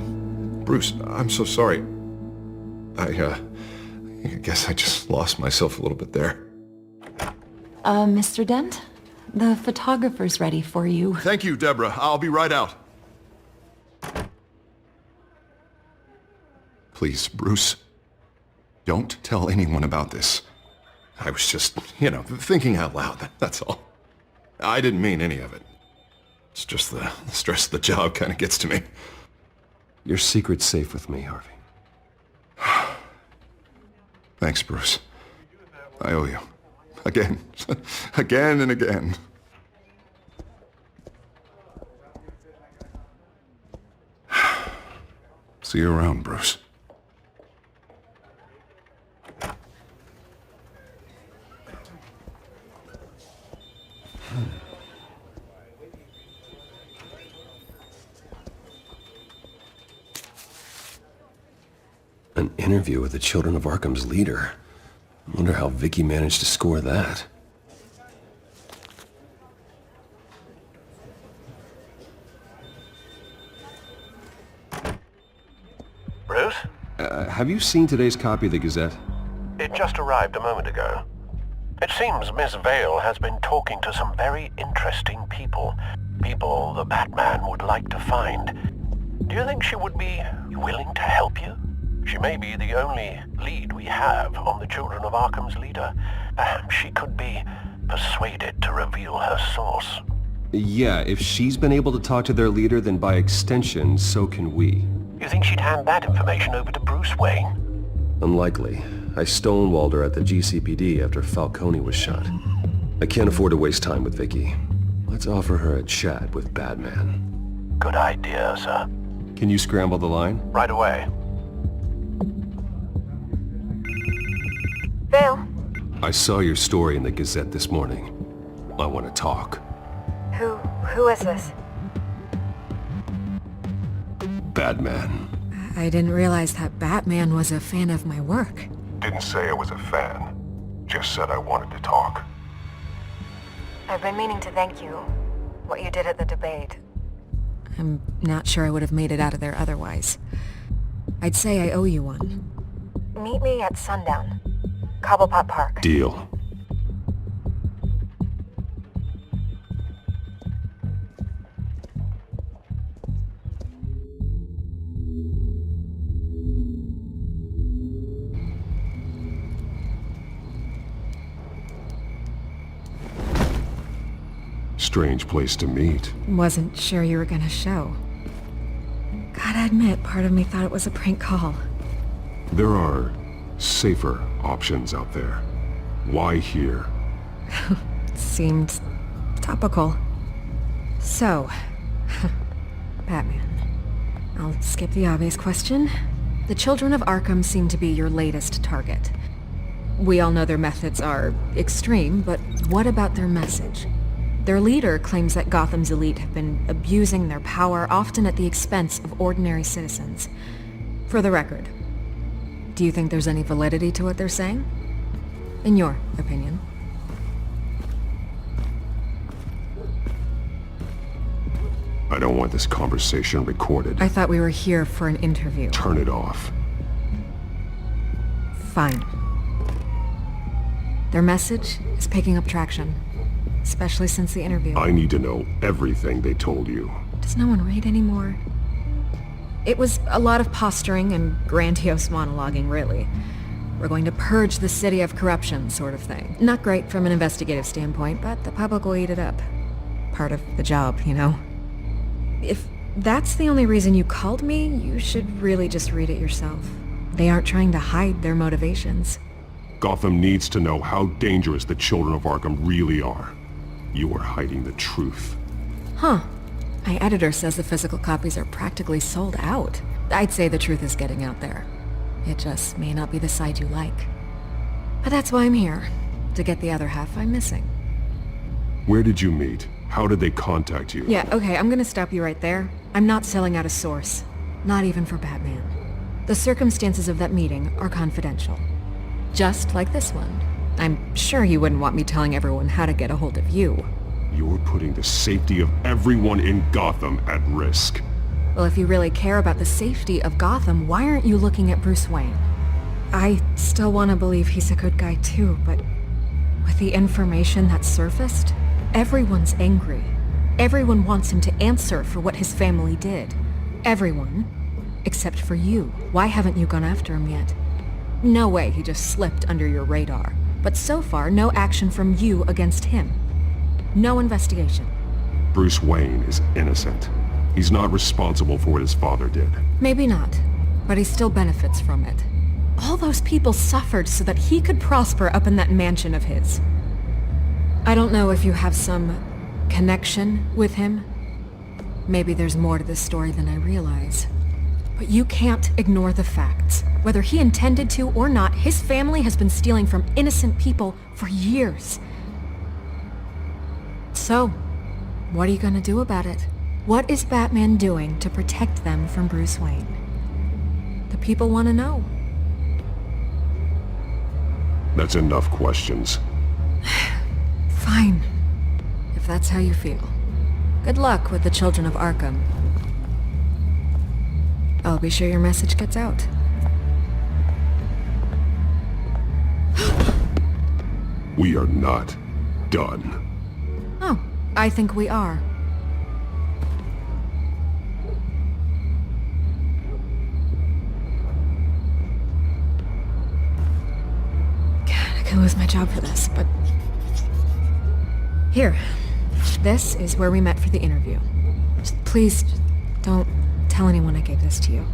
S9: Bruce, I'm so sorry. I guess I just lost myself a little bit there.
S6: Mr. Dent? The photographer's ready for you.
S9: Thank you, Deborah. I'll be right out. Please, Bruce, don't tell anyone about this. I was just, thinking out loud, that's all. I didn't mean any of it. It's just the stress of the job kind of gets to me.
S13: Your secret's safe with me, Harvey.
S9: Thanks, Bruce. I owe you. Again. Again and again. See you around, Bruce.
S13: An interview with the Children of Arkham's leader. I wonder how Vicky managed to score that.
S5: Bruce?
S13: Have you seen today's copy of the Gazette?
S5: It just arrived a moment ago. It seems Miss Vale has been talking to some very interesting people. People the Batman would like to find. Do you think she would be willing to help you? She may be the only lead we have on the Children of Arkham's leader. Perhaps she could be persuaded to reveal her source.
S13: Yeah, if she's been able to talk to their leader, then by extension, so can we.
S5: You think she'd hand that information over to Bruce Wayne?
S13: Unlikely. I stonewalled her at the GCPD after Falcone was shot. I can't afford to waste time with Vicky. Let's offer her a chat with Batman.
S5: Good idea, sir.
S13: Can you scramble the line?
S5: Right away.
S3: Vale?
S13: I saw your story in the Gazette this morning. I want to talk.
S3: Who is this?
S13: Batman.
S4: I didn't realize that Batman was a fan of my work.
S9: Didn't say I was a fan. Just said I wanted to talk.
S3: I've been meaning to thank you. What you did at the debate.
S4: I'm not sure I would have made it out of there otherwise. I'd say I owe you one.
S3: Meet me at sundown. Cobblepot Park.
S13: Deal.
S1: Strange place to meet.
S4: Wasn't sure you were gonna show. Gotta admit, part of me thought it was a prank call.
S1: There are safer options out there. Why here?
S4: Seemed topical. So, Batman. I'll skip the obvious question. The Children of Arkham seem to be your latest target. We all know their methods are extreme, but what about their message? Their leader claims that Gotham's elite have been abusing their power, often at the expense of ordinary citizens. For the record, do you think there's any validity to what they're saying? In your opinion?
S1: I don't want this conversation recorded.
S4: I thought we were here for an interview.
S1: Turn it off.
S4: Fine. Their message is picking up traction. Especially since the interview.
S1: I need to know everything they told you.
S4: Does no one read anymore? It was a lot of posturing and grandiose monologuing, really. We're going to purge the city of corruption, sort of thing. Not great from an investigative standpoint, but the public will eat it up. Part of the job, you know? If that's the only reason you called me, you should really just read it yourself. They aren't trying to hide their motivations.
S1: Gotham needs to know how dangerous the Children of Arkham really are. You are hiding the truth.
S4: Huh. My editor says the physical copies are practically sold out. I'd say the truth is getting out there. It just may not be the side you like. But that's why I'm here, to get the other half I'm missing.
S13: Where did you meet? How did they contact you?
S2: Yeah, okay, I'm gonna stop you right there. I'm not selling out a source. Not even for Batman. The circumstances of that meeting are confidential. Just like this one. I'm sure you wouldn't want me telling everyone how to get a hold of you.
S13: You're putting the safety of everyone in Gotham at risk.
S2: Well, if you really care about the safety of Gotham, why aren't you looking at Bruce Wayne? I still want to believe he's a good guy too, but with the information that surfaced, everyone's angry. Everyone wants him to answer for what his family did. Everyone, except for you. Why haven't you gone after him yet? No way he just slipped under your radar. But so far, no action from you against him. No investigation.
S13: Bruce Wayne is innocent. He's not responsible for what his father did.
S2: Maybe not, but he still benefits from it. All those people suffered so that he could prosper up in that mansion of his. I don't know if you have some connection with him. Maybe there's more to this story than I realize. But you can't ignore the facts. Whether he intended to or not, his family has been stealing from innocent people for years. So, what are you gonna do about it? What is Batman doing to protect them from Bruce Wayne? The people want to know.
S13: That's enough questions.
S2: Fine. If that's how you feel. Good luck with the children of Arkham. I'll be sure your message gets out.
S13: We are not done.
S2: Oh, I think we are. God, I could lose my job for this, but... Here. This is where we met for the interview. Please, don't tell anyone I gave this to you.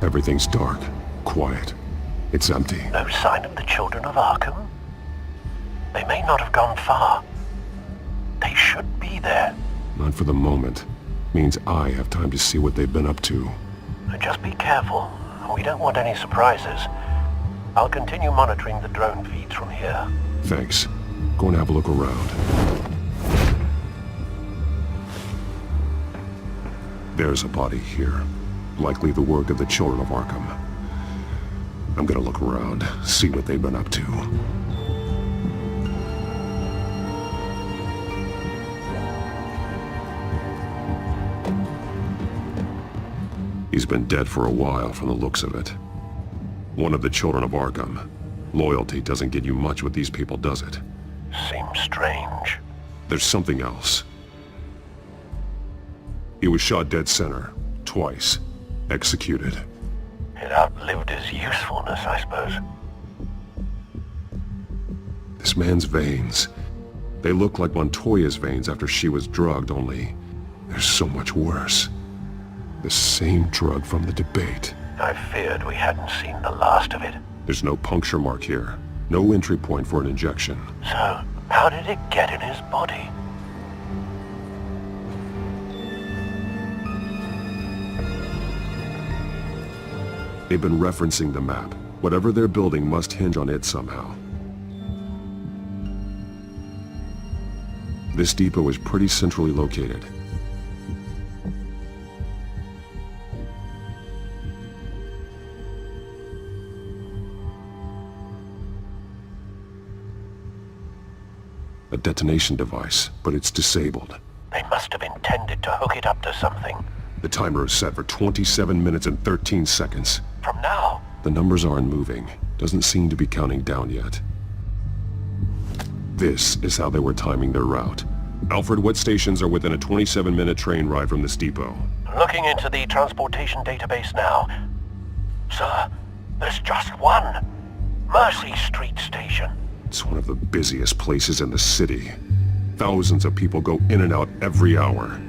S13: Everything's dark, quiet. It's empty.
S5: No sign of the children of Arkham? They may not have gone far. They should be there.
S13: Not for the moment. Means I have time to see what they've been up to.
S5: Just be careful. We don't want any surprises. I'll continue monitoring the drone feeds from here.
S13: Thanks. Go and have a look around. There's a body here. Likely the work of the children of Arkham. I'm gonna look around, see what they've been up to. He's been dead for a while from the looks of it. One of the children of Arkham. Loyalty doesn't get you much with these people, does it?
S5: Seems strange.
S13: There's something else. He was shot dead center, twice. Executed.
S5: It outlived his usefulness, I suppose.
S13: This man's veins. They look like Montoya's veins after she was drugged, only they're so much worse. The same drug from the debate.
S5: I feared we hadn't seen the last of it.
S13: There's no puncture mark here. No entry point for an injection.
S5: So, how did it get in his body?
S13: They've been referencing the map. Whatever they're building must hinge on it somehow. This depot is pretty centrally located. A detonation device, but it's disabled.
S5: They must have intended to hook it up to something.
S13: The timer is set for 27 minutes and 13 seconds.
S5: From now?
S13: The numbers aren't moving. Doesn't seem to be counting down yet. This is how they were timing their route. Alfred, what stations are within a 27-minute train ride from this depot?
S5: Looking into the transportation database now. Sir, there's just one. Mercy Street Station.
S13: It's one of the busiest places in the city. Thousands of people go in and out every hour.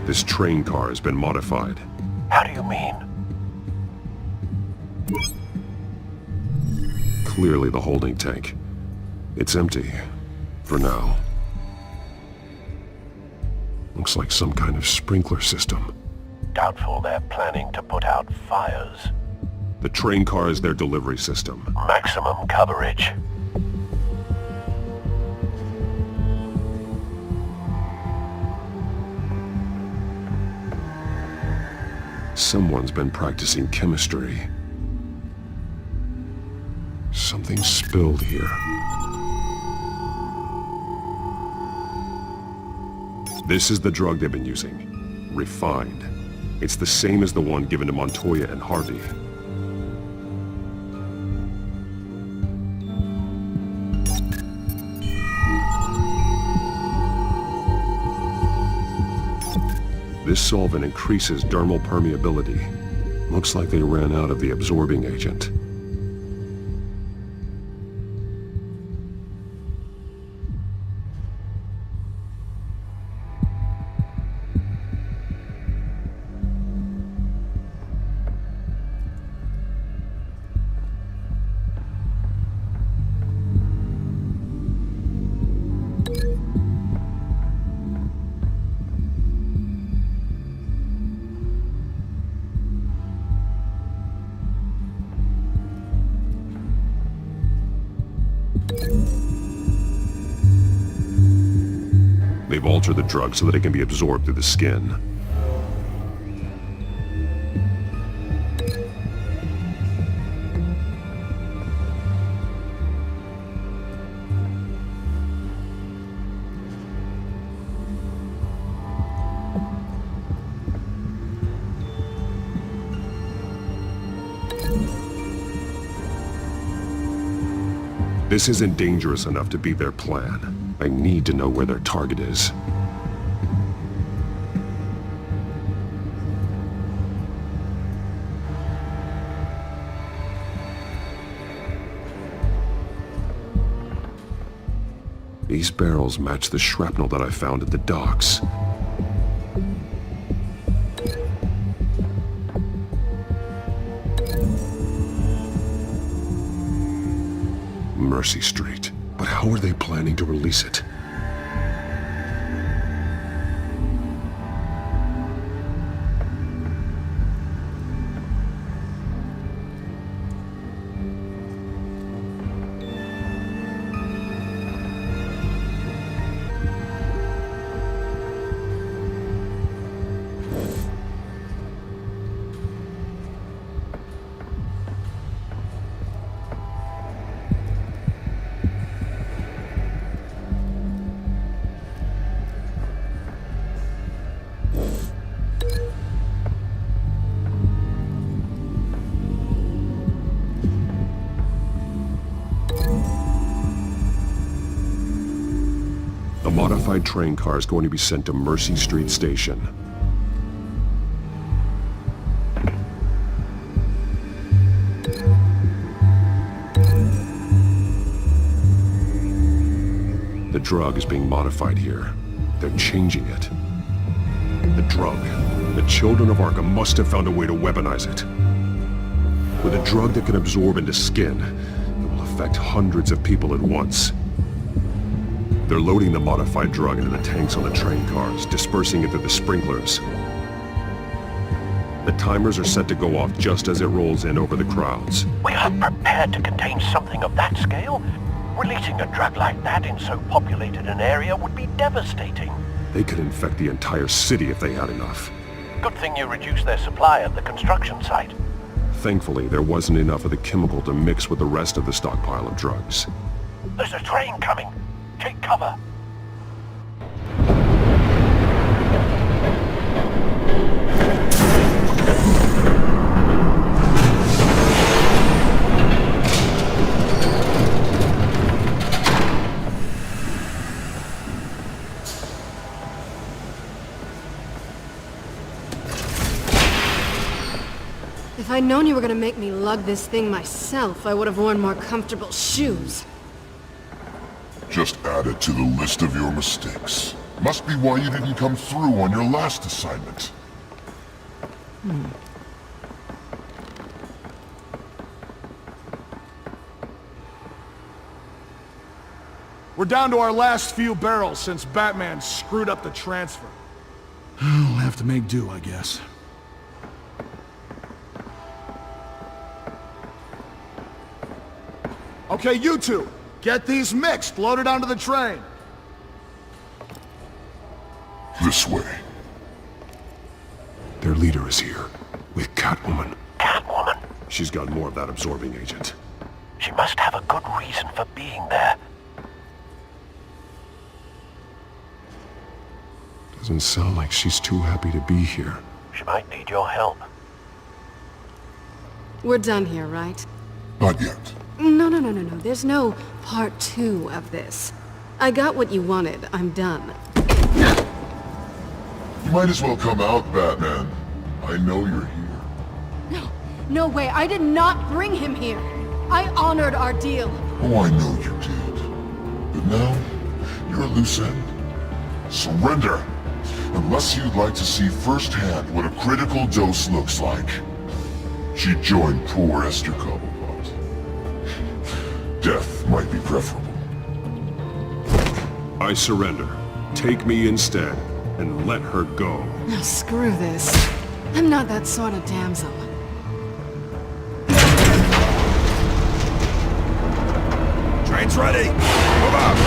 S13: This train car has been modified.
S5: How do you mean?
S13: Clearly the holding tank. It's empty. For now. Looks like some kind of sprinkler system.
S5: Doubtful they're planning to put out fires.
S13: The train car is their delivery system.
S5: Maximum coverage.
S13: Someone's been practicing chemistry. Something spilled here. This is the drug they've been using. Refined. It's the same as the one given to Montoya and Harvey. This solvent increases dermal permeability. Looks like they ran out of the absorbing agent. They've altered the drug so that it can be absorbed through the skin. This isn't dangerous enough to be their plan. I need to know where their target is. These barrels match the shrapnel that I found at the docks. Mercy Street. But how are they planning to release it? A modified train car is going to be sent to Mercy Street Station. The drug is being modified here. They're changing it. The drug. The children of Arkham must have found a way to weaponize it. With a drug that can absorb into skin, it will affect hundreds of people at once. They're loading the modified drug into the tanks on the train cars, dispersing it through the sprinklers. The timers are set to go off just as it rolls in over the crowds.
S5: We aren't prepared to contain something of that scale. Releasing a drug like that in so populated an area would be devastating.
S13: They could infect the entire city if they had enough.
S5: Good thing you reduced their supply at the construction site.
S13: Thankfully, there wasn't enough of the chemical to mix with the rest of the stockpile of drugs.
S5: There's a train coming. Take cover.
S11: If I'd known you were gonna make me lug this thing myself, I would have worn more comfortable shoes.
S22: Just add it to the list of your mistakes. Must be why you didn't come through on your last assignment.
S20: We're down to our last few barrels since Batman screwed up the transfer. We'll have to make do, I guess. Okay, you two, get these mixed, loaded onto the train.
S22: This way.
S13: Their leader is here, with Catwoman.
S5: Catwoman?
S13: She's got more of that absorbing agent.
S5: She must have a good reason for being there.
S13: Doesn't sound like she's too happy to be here.
S5: She might need your help.
S11: We're done here, right?
S22: Not yet.
S11: No. There's no part 2 of this. I got what you wanted. I'm done.
S22: You might as well come out, Batman. I know you're here.
S11: No way. I did not bring him here. I honored our deal.
S22: Oh, I know you did. But now, you're a loose end. Surrender! Unless you'd like to see firsthand what a critical dose looks like. She joined poor Esther Cobblepot. Death might be preferable.
S13: I surrender. Take me instead, and let her go.
S11: Now screw this. I'm not that sort of damsel.
S12: Train's ready! Move out!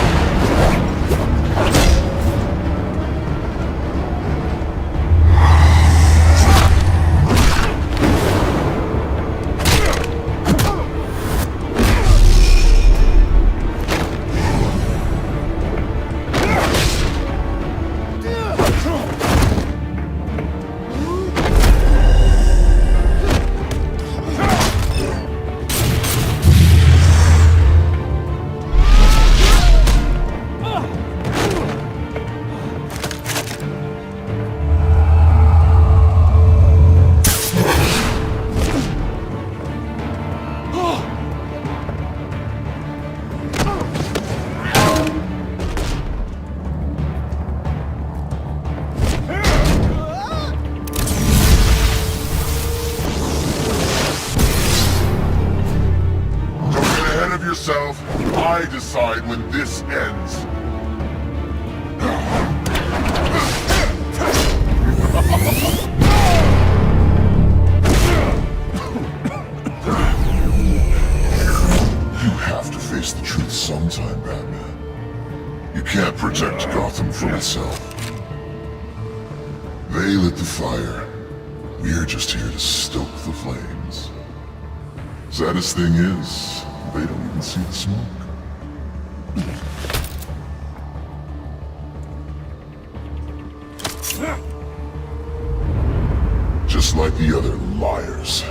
S22: I decide when this ends. You have to face the truth sometime, Batman. You can't protect Gotham from itself. They lit the fire. We're just here to stoke the flames. Saddest thing is, they don't even see the smoke. Just like the other liars.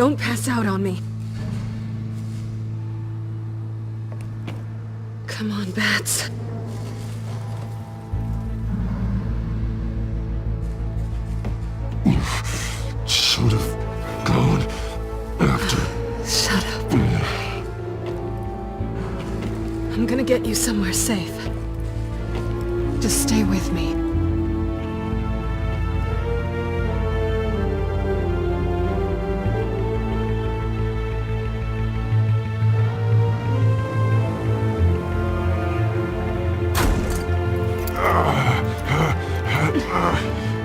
S11: Don't pass out on me. Come on, Bats.
S22: Should have gone after.
S11: Shut up. I'm gonna get you somewhere safe. Just stay with me.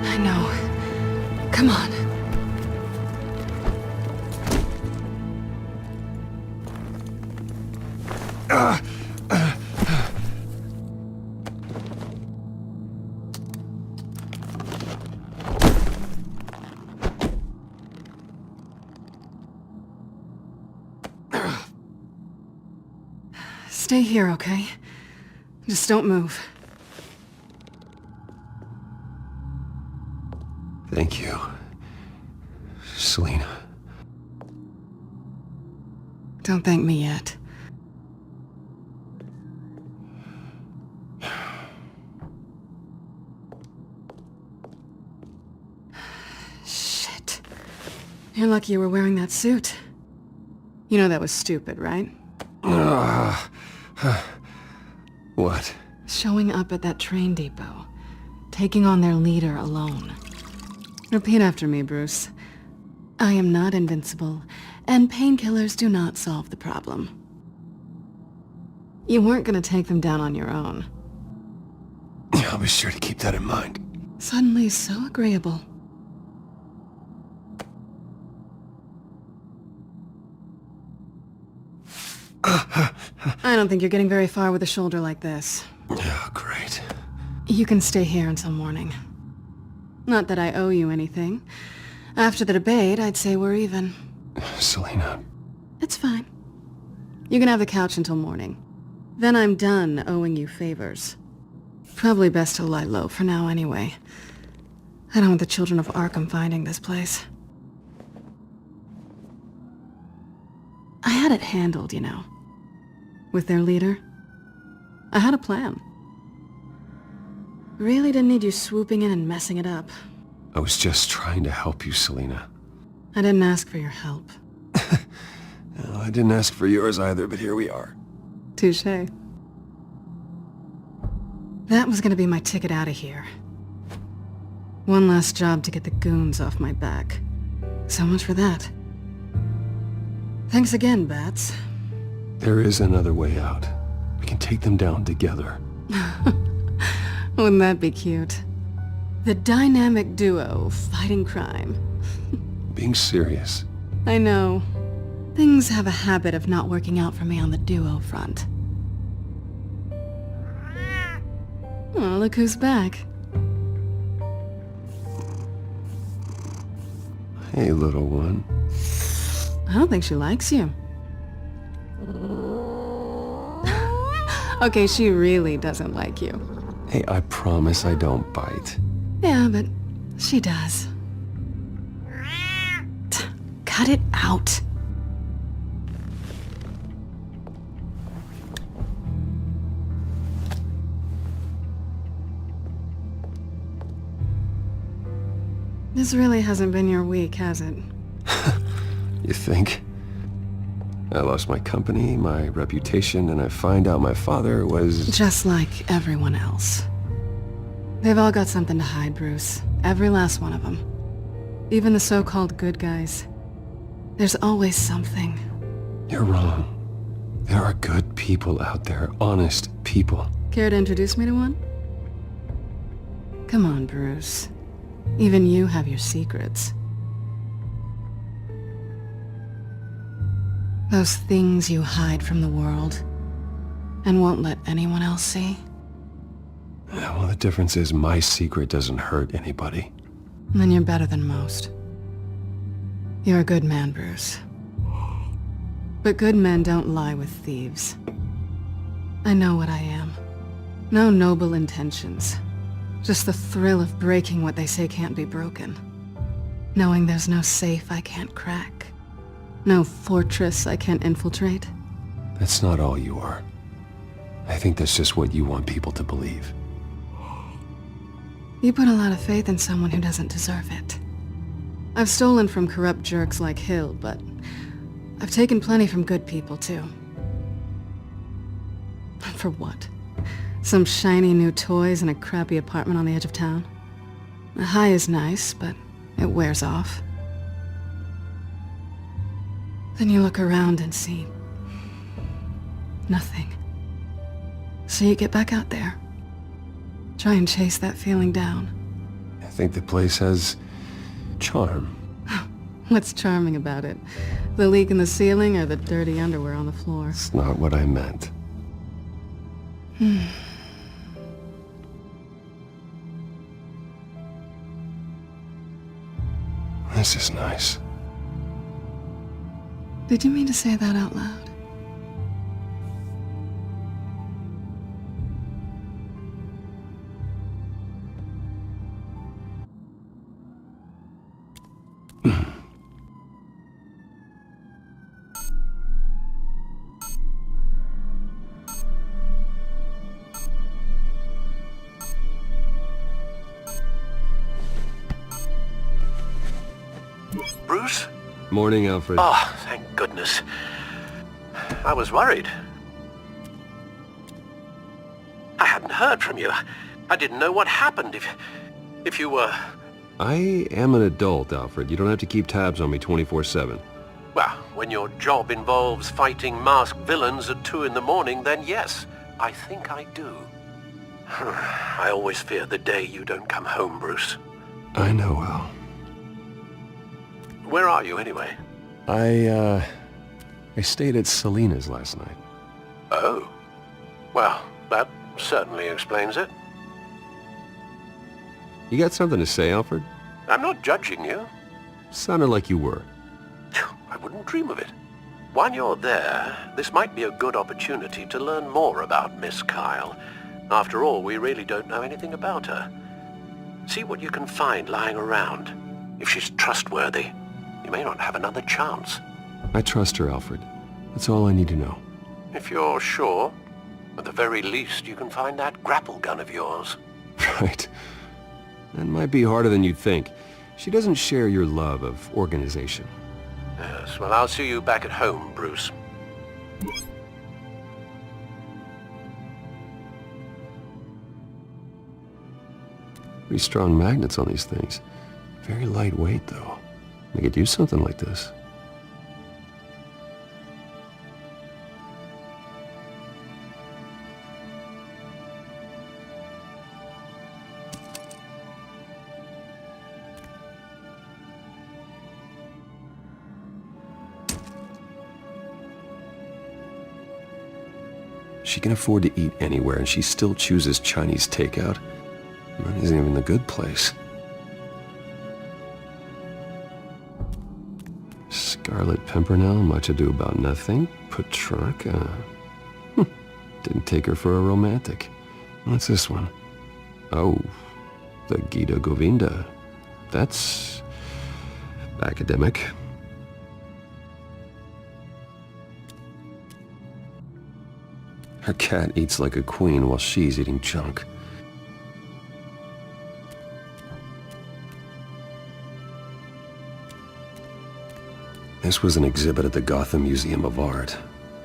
S11: I know. Come on. Stay here, okay? Just don't move.
S13: Thank you, Selina.
S11: Don't thank me yet. Shit. You're lucky you were wearing that suit. You know that was stupid, right?
S13: What?
S11: Showing up at that train depot. Taking on their leader alone. Repeat after me, Bruce. I am not invincible, and painkillers do not solve the problem. You weren't gonna take them down on your own.
S13: I'll be sure to keep that in mind.
S11: Suddenly so agreeable. I don't think you're getting very far with a shoulder like this.
S13: Oh, great.
S11: You can stay here until morning. Not that I owe you anything. After the debate, I'd say we're even.
S13: Selina.
S11: It's fine. You can have the couch until morning. Then I'm done owing you favors. Probably best to lie low for now anyway. I don't want the children of Arkham finding this place. I had it handled, you know. With their leader. I had a plan. Really didn't need you swooping in and messing it up.
S13: I was just trying to help you, Selina.
S11: I didn't ask for your help.
S13: Well, I didn't ask for yours either, but here we are.
S11: Touché. That was gonna be my ticket out of here. One last job to get the goons off my back. So much for that. Thanks again, Bats.
S13: There is another way out. We can take them down together.
S11: Wouldn't that be cute? The dynamic duo fighting crime.
S13: Being serious.
S11: I know. Things have a habit of not working out for me on the duo front. Oh, look who's back.
S13: Hey, little one.
S11: I don't think she likes you. Okay, she really doesn't like you.
S13: Hey, I promise I don't bite.
S11: Yeah, but she does. Cut it out. This really hasn't been your week, has it?
S13: You think? I lost my company, my reputation, and I find out my father was...
S11: Just like everyone else. They've all got something to hide, Bruce. Every last one of them. Even the so-called good guys. There's always something.
S13: You're wrong. There are good people out there, honest people.
S11: Care to introduce me to one? Come on, Bruce. Even you have your secrets. Those things you hide from the world and won't let anyone else see.
S13: Yeah, well, the difference is my secret doesn't hurt anybody.
S11: Then you're better than most. You're a good man, Bruce. But good men don't lie with thieves. I know what I am. No noble intentions. Just the thrill of breaking what they say can't be broken. Knowing there's no safe I can't crack. No fortress I can't infiltrate.
S13: That's not all you are. I think that's just what you want people to believe.
S11: You put a lot of faith in someone who doesn't deserve it. I've stolen from corrupt jerks like Hill, but I've taken plenty from good people, too. For what? Some shiny new toys and a crappy apartment on the edge of town? The high is nice, but it wears off. Then you look around and see nothing. So you get back out there. Try and chase that feeling down.
S13: I think the place has charm.
S11: What's charming about it? The leak in the ceiling or the dirty underwear on the floor?
S13: It's not what I meant. This is nice.
S11: Did you mean to say that out loud?
S12: Bruce?
S13: Morning, Alfred.
S12: Oh, thank goodness. I was worried. I hadn't heard from you. I didn't know what happened if you were...
S13: I am an adult, Alfred. You don't have to keep tabs on me 24/7.
S12: Well, when your job involves fighting masked villains at 2 in the morning, then yes, I think I do. I always fear the day you don't come home, Bruce.
S13: I know, Al.
S12: Where are you, anyway?
S13: I stayed at Selena's last night.
S12: Oh. Well, that certainly explains it.
S13: You got something to say, Alfred?
S12: I'm not judging you.
S13: Sounded like you were.
S12: I wouldn't dream of it. While you're there, this might be a good opportunity to learn more about Miss Kyle. After all, we really don't know anything about her. See what you can find lying around. If she's trustworthy, you may not have another chance.
S13: I trust her, Alfred. That's all I need to know.
S12: If you're sure, at the very least, you can find that grapple gun of yours.
S13: Right. That might be harder than you'd think. She doesn't share your love of organization.
S12: Yes, well, I'll see you back at home, Bruce.
S13: Pretty strong magnets on these things. Very lightweight, though. They could use something like this. She can afford to eat anywhere, and she still chooses Chinese takeout. That isn't even the good place. Scarlet Pimpernel, much ado about nothing. Petrarca. Didn't take her for a romantic. What's this one? Oh, the Gita Govinda. That's academic. Her cat eats like a queen while she's eating junk. This was an exhibit at the Gotham Museum of Art.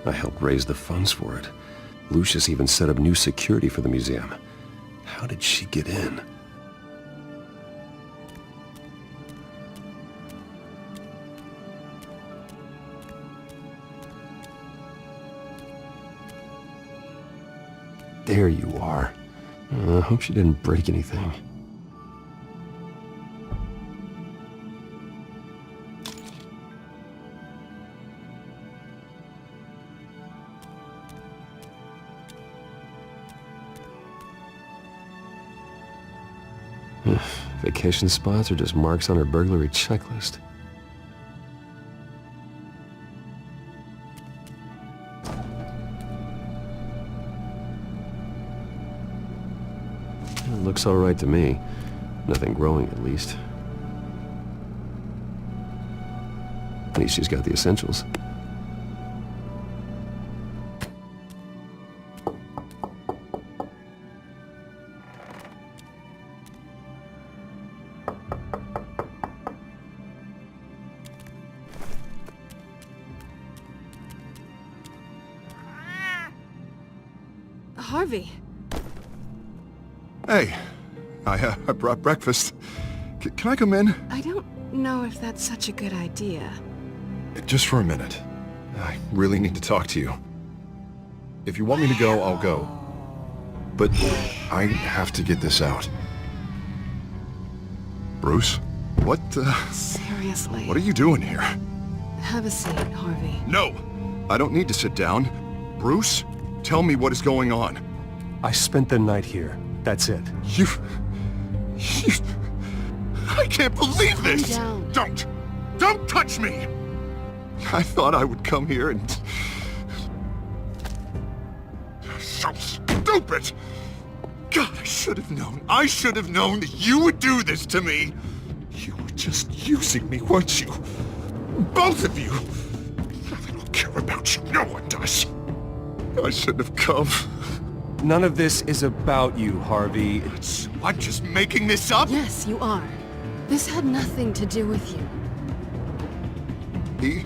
S13: I helped raise the funds for it. Lucius even set up new security for the museum. How did she get in? There you are. I hope she didn't break anything. Vacation spots are just marks on her burglary checklist. It looks all right to me. Nothing growing, at least. At least she's got the essentials.
S11: Harvey.
S9: Hey, I brought breakfast. Can I come in?
S11: I don't know if that's such a good idea.
S9: Just for a minute. I really need to talk to you. If you want me to go, I'll go. But I have to get this out. Bruce? What,
S11: Seriously.
S9: What are you doing here?
S11: Have a seat, Harvey.
S9: No! I don't need to sit down. Bruce, tell me what is going on.
S13: I spent the night here. That's it.
S9: You... I can't believe this!
S11: Calm down.
S9: Don't touch me! I thought I would come here and... So stupid! God, I should have known. I should have known that you would do this to me! You were just using me, weren't you? Both of you! I don't care about you. No one does. I shouldn't have come.
S13: None of this is about you, Harvey.
S9: I'm just making this up?
S11: Yes, you are. This had nothing to do with you.
S9: He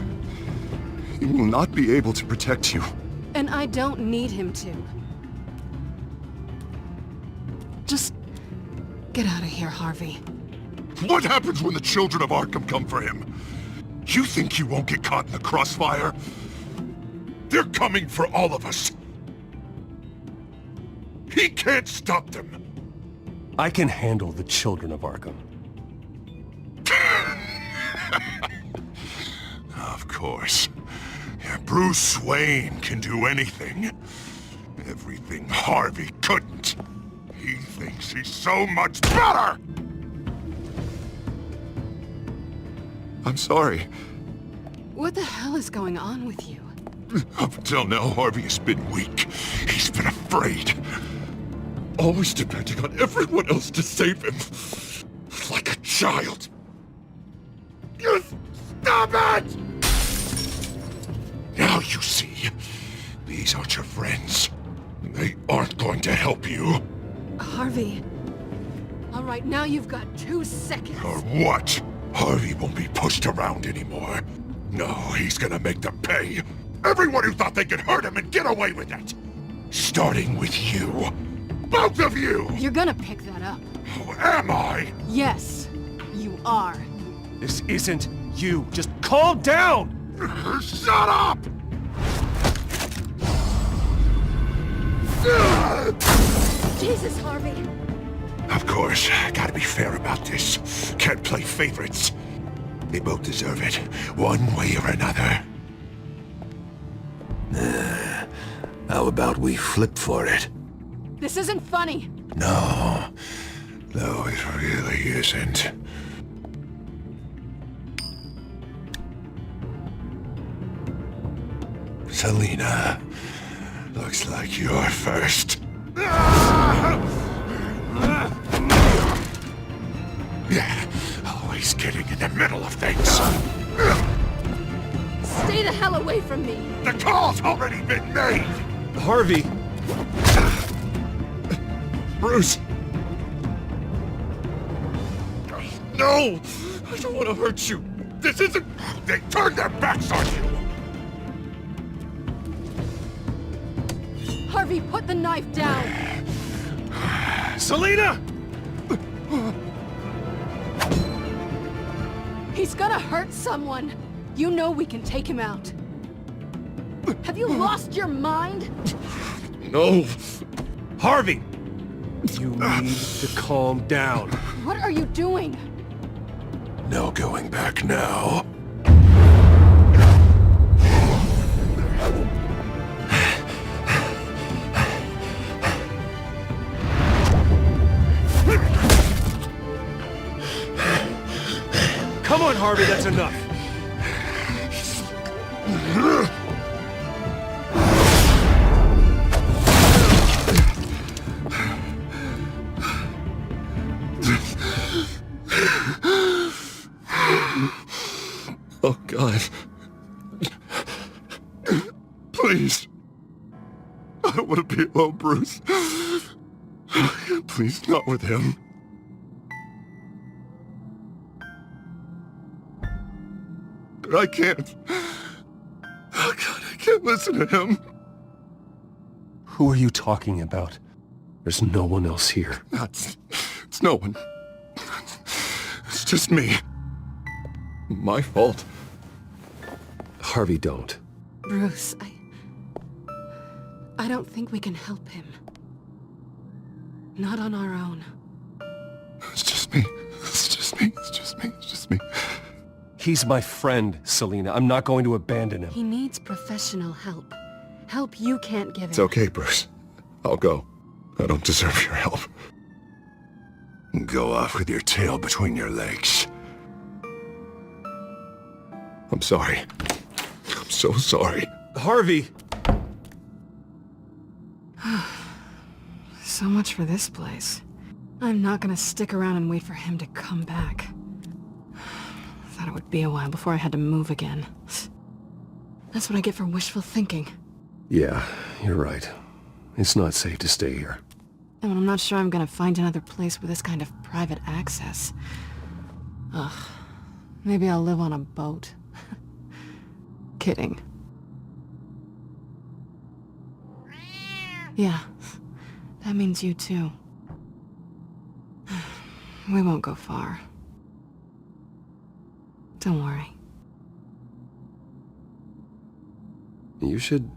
S9: will not be able to protect you.
S11: And I don't need him to. Just get out of here, Harvey.
S9: What happens when the children of Arkham come for him? You think he won't get caught in the crossfire? They're coming for all of us. He can't stop them.
S13: I can handle the children of Arkham.
S9: Of course. Yeah, Bruce Wayne can do anything. Everything Harvey couldn't. He thinks he's so much better! I'm sorry.
S11: What the hell is going on with you?
S9: Up until now, Harvey has been weak. He's been afraid. Always depending on everyone else to save him. Like a child. You stop it! Now you see. These aren't your friends. They aren't going to help you.
S11: Harvey. All right, now you've got 2 seconds.
S9: Or what? Harvey won't be pushed around anymore. No, he's gonna make them pay. Everyone who thought they could hurt him and get away with it. Starting with you. Both of you!
S11: You're gonna pick that up.
S9: Who am I?
S11: Yes, you are.
S13: This isn't you. Just calm down!
S9: Shut up!
S11: Jesus, Harvey.
S9: Of course, gotta be fair about this. Can't play favorites. They both deserve it, one way or another. How about we flip for it?
S11: This isn't funny.
S9: No, it really isn't. Selina, looks like you're first. Yeah, always getting in the middle of things.
S11: Stay the hell away from me.
S9: The call's already been made!
S13: Harvey!
S9: Bruce! No! I don't want to hurt you! This isn't... They turned their backs on you!
S11: Harvey, put the knife down!
S13: Selina!
S11: He's gonna hurt someone! You know we can take him out. Have you lost your mind?
S9: No!
S13: Harvey! You need to calm down.
S11: What are you doing?
S9: No going back now.
S13: Come on, Harvey, that's enough.
S9: Oh, God. Please, not with him. I can't. Oh God, I can't listen to him.
S13: Who are you talking about? There's no one else here.
S9: It's no one. It's just me. My fault.
S13: Harvey, don't.
S11: Bruce, I don't think we can help him. Not on our own.
S9: It's just me. It's just me. It's just me. It's just me.
S13: He's my friend, Selina. I'm not going to abandon him.
S11: He needs professional help. Help you can't give him.
S9: It's okay, Bruce. I'll go. I don't deserve your help. Go off with your tail between your legs. I'm sorry. I'm so sorry.
S13: Harvey!
S11: So much for this place. I'm not gonna stick around and wait for him to come back. Thought it would be a while before I had to move again. That's what I get for wishful thinking.
S13: Yeah, you're right. It's not safe to stay here.
S11: And I'm not sure I'm gonna find another place with this kind of private access. Ugh. Maybe I'll live on a boat. Kidding. Yeah. That means you too. We won't go far. Don't worry.
S13: You should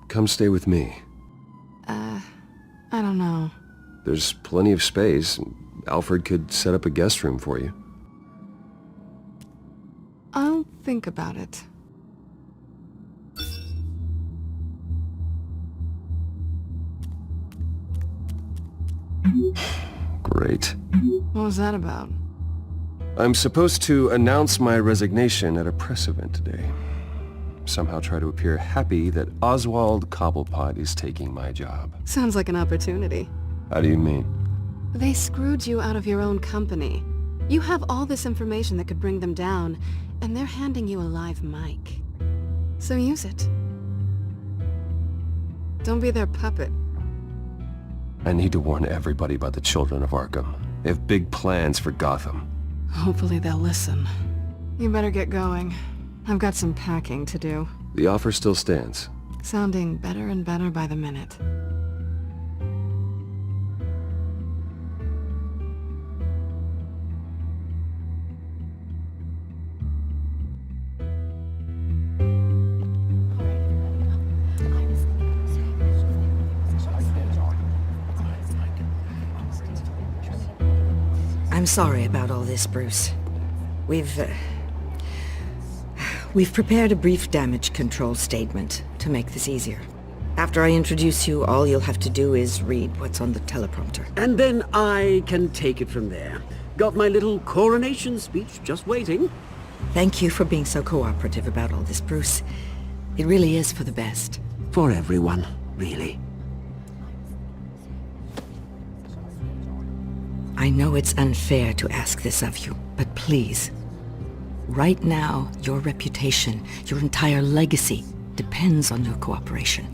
S13: come stay with me.
S11: I don't know.
S13: There's plenty of space. Alfred could set up a guest room for you.
S11: I'll think about it.
S13: Great.
S11: What was that about?
S13: I'm supposed to announce my resignation at a press event today. Somehow try to appear happy that Oswald Cobblepot is taking my job.
S11: Sounds like an opportunity.
S13: How do you mean?
S11: They screwed you out of your own company. You have all this information that could bring them down, and they're handing you a live mic. So use it. Don't be their puppet.
S13: I need to warn everybody about the children of Arkham. They have big plans for Gotham.
S11: Hopefully they'll listen. You better get going. I've got some packing to do.
S13: The offer still stands.
S11: Sounding better and better by the minute.
S16: I'm sorry about all this, Bruce. We've prepared a brief damage control statement to make this easier. After I introduce you, all you'll have to do is read what's on the teleprompter.
S19: And then I can take it from there. Got my little coronation speech just waiting.
S16: Thank you for being so cooperative about all this, Bruce. It really is for the best.
S19: For everyone, really.
S16: I know it's unfair to ask this of you, but please. Right now, your reputation, your entire legacy, depends on your cooperation.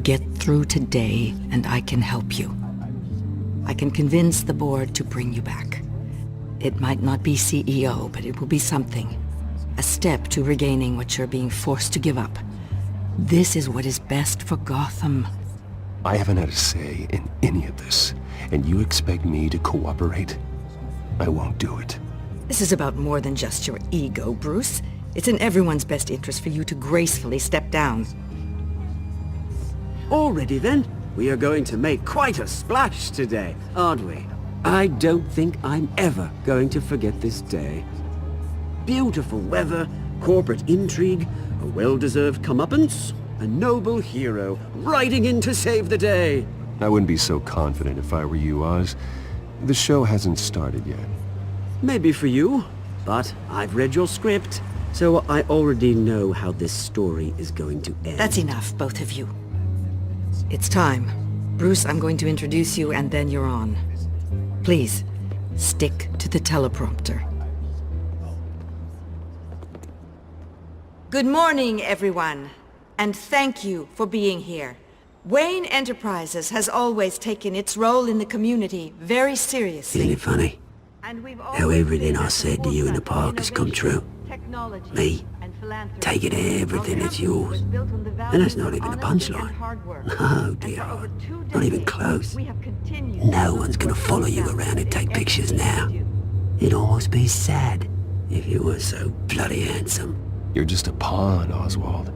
S16: Get through today, and I can help you. I can convince the board to bring you back. It might not be CEO, but it will be something. A step to regaining what you're being forced to give up. This is what is best for Gotham.
S13: I haven't had a say in any of this, and you expect me to cooperate? I won't do it.
S16: This is about more than just your ego, Bruce. It's in everyone's best interest for you to gracefully step down.
S19: Already then, we are going to make quite a splash today, aren't we? I don't think I'm ever going to forget this day. Beautiful weather, corporate intrigue, a well-deserved comeuppance, a noble hero riding in to save the day.
S13: I wouldn't be so confident if I were you, Oz. The show hasn't started yet.
S19: Maybe for you, but I've read your script, so I already know how this story is going to end.
S16: That's enough, both of you. It's time. Bruce, I'm going to introduce you, and then you're on. Please, stick to the teleprompter. Good morning, everyone, and thank you for being here. Wayne Enterprises has always taken its role in the community very seriously.
S19: Isn't it funny? How everything I said to you in the park has come true. Me, taking everything that's yours. And that's not even a punchline. No, dear, not even close. No one's gonna follow you around and take pictures now. It'd almost be sad if you were so bloody handsome.
S13: You're just a pawn, Oswald.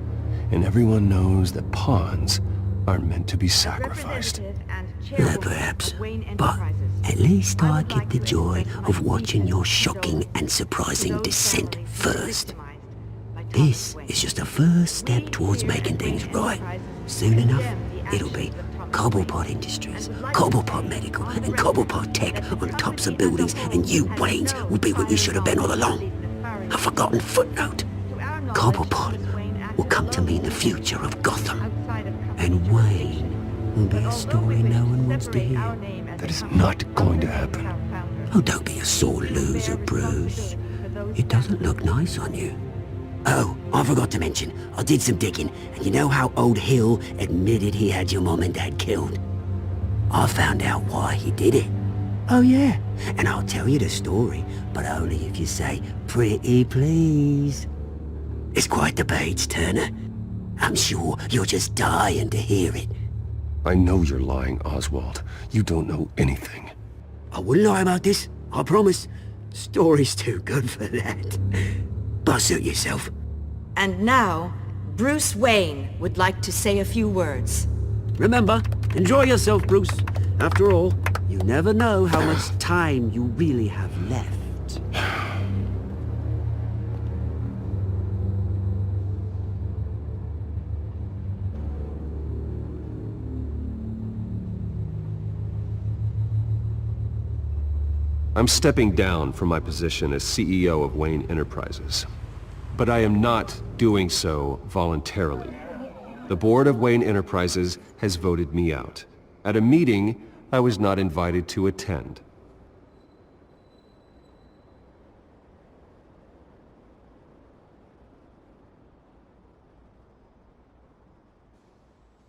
S13: And everyone knows that pawns aren't meant to be sacrificed.
S19: Perhaps, but at least I get the joy of watching your shocking and surprising descent first. This is just a first step towards making things right. Soon enough, it'll be Cobblepot Industries, Cobblepot Medical, and Cobblepot Tech on tops of buildings, and you, Waynes, will be what you should have been all along. A forgotten footnote. Cobblepot will come to mean the future of Gotham. And Wayne will be a story no one wants to hear.
S13: That is not going to happen.
S19: Oh, don't be a sore loser, Bruce. It doesn't look nice on you. Oh, I forgot to mention, I did some digging, and you know how old Hill admitted he had your mom and dad killed? I found out why he did it. Oh yeah, and I'll tell you the story, but only if you say, pretty please. It's quite the page, Turner. I'm sure you're just dying to hear it.
S13: I know you're lying, Oswald. You don't know anything.
S19: I wouldn't lie about this, I promise. Story's too good for that. But suit yourself.
S16: And now, Bruce Wayne would like to say a few words.
S19: Remember, enjoy yourself, Bruce. After all, you never know how much time you really have left.
S13: I'm stepping down from my position as CEO of Wayne Enterprises. But I am not doing so voluntarily. The board of Wayne Enterprises has voted me out, at a meeting I was not invited to attend.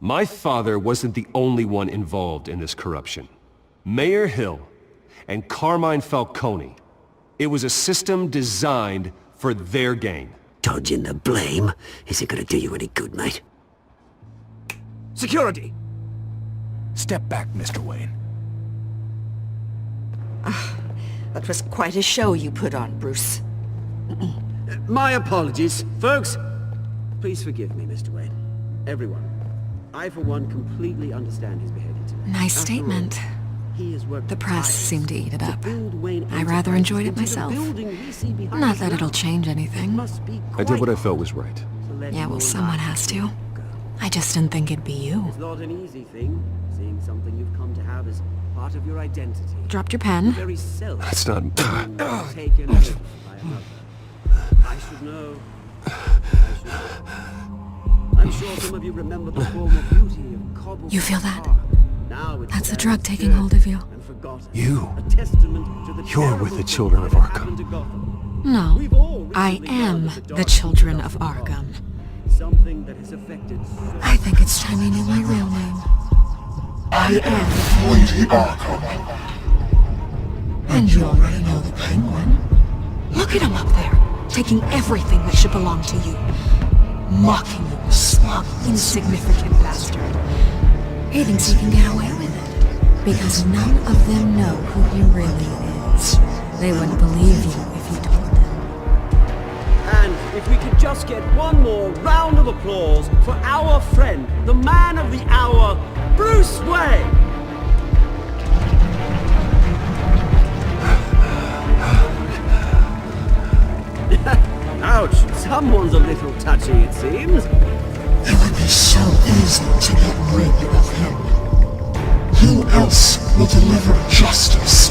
S13: My father wasn't the only one involved in this corruption. Mayor Hill and Carmine Falcone. It was a system designed for their gain.
S19: Dodging the blame isn't gonna do you any good, mate.
S14: Security! Step back, Mr. Wayne.
S16: That was quite a show you put on, Bruce.
S19: My apologies, folks. Please forgive me, Mr. Wayne. Everyone. I, for one, completely understand his behavior today.
S2: Nice statement. The press seemed to eat it up. I rather enjoyed it myself. Not that it'll change anything.
S13: I did what I felt was right.
S2: Yeah, well, someone has to. I just didn't think it'd be you.
S19: It's not an easy thing, seeing something you've come to have as part of your identity.
S2: Dropped your pen.
S13: That's not...
S19: Taken over by another. I should know. I'm sure some of you remember the former beauty of Cobble.
S2: You feel that? That's the drug taking hold of you.
S13: You're with the children of Arkham.
S2: No, I am the children of Arkham. I think it's time you knew my real name. I am
S22: Lady Arkham.
S2: And you already know the Penguin. Look at him up there, taking everything that should belong to you. Mocking you, smug, insignificant bastard. He thinks he can get away with it, because none of them know who he really is. They wouldn't believe you if you told them.
S19: And if we could just get one more round of applause for our friend, the man of the hour, Bruce Wayne! Ouch, someone's a little touchy, it seems.
S22: It would be so easy to get rid of him. Who else will deliver justice?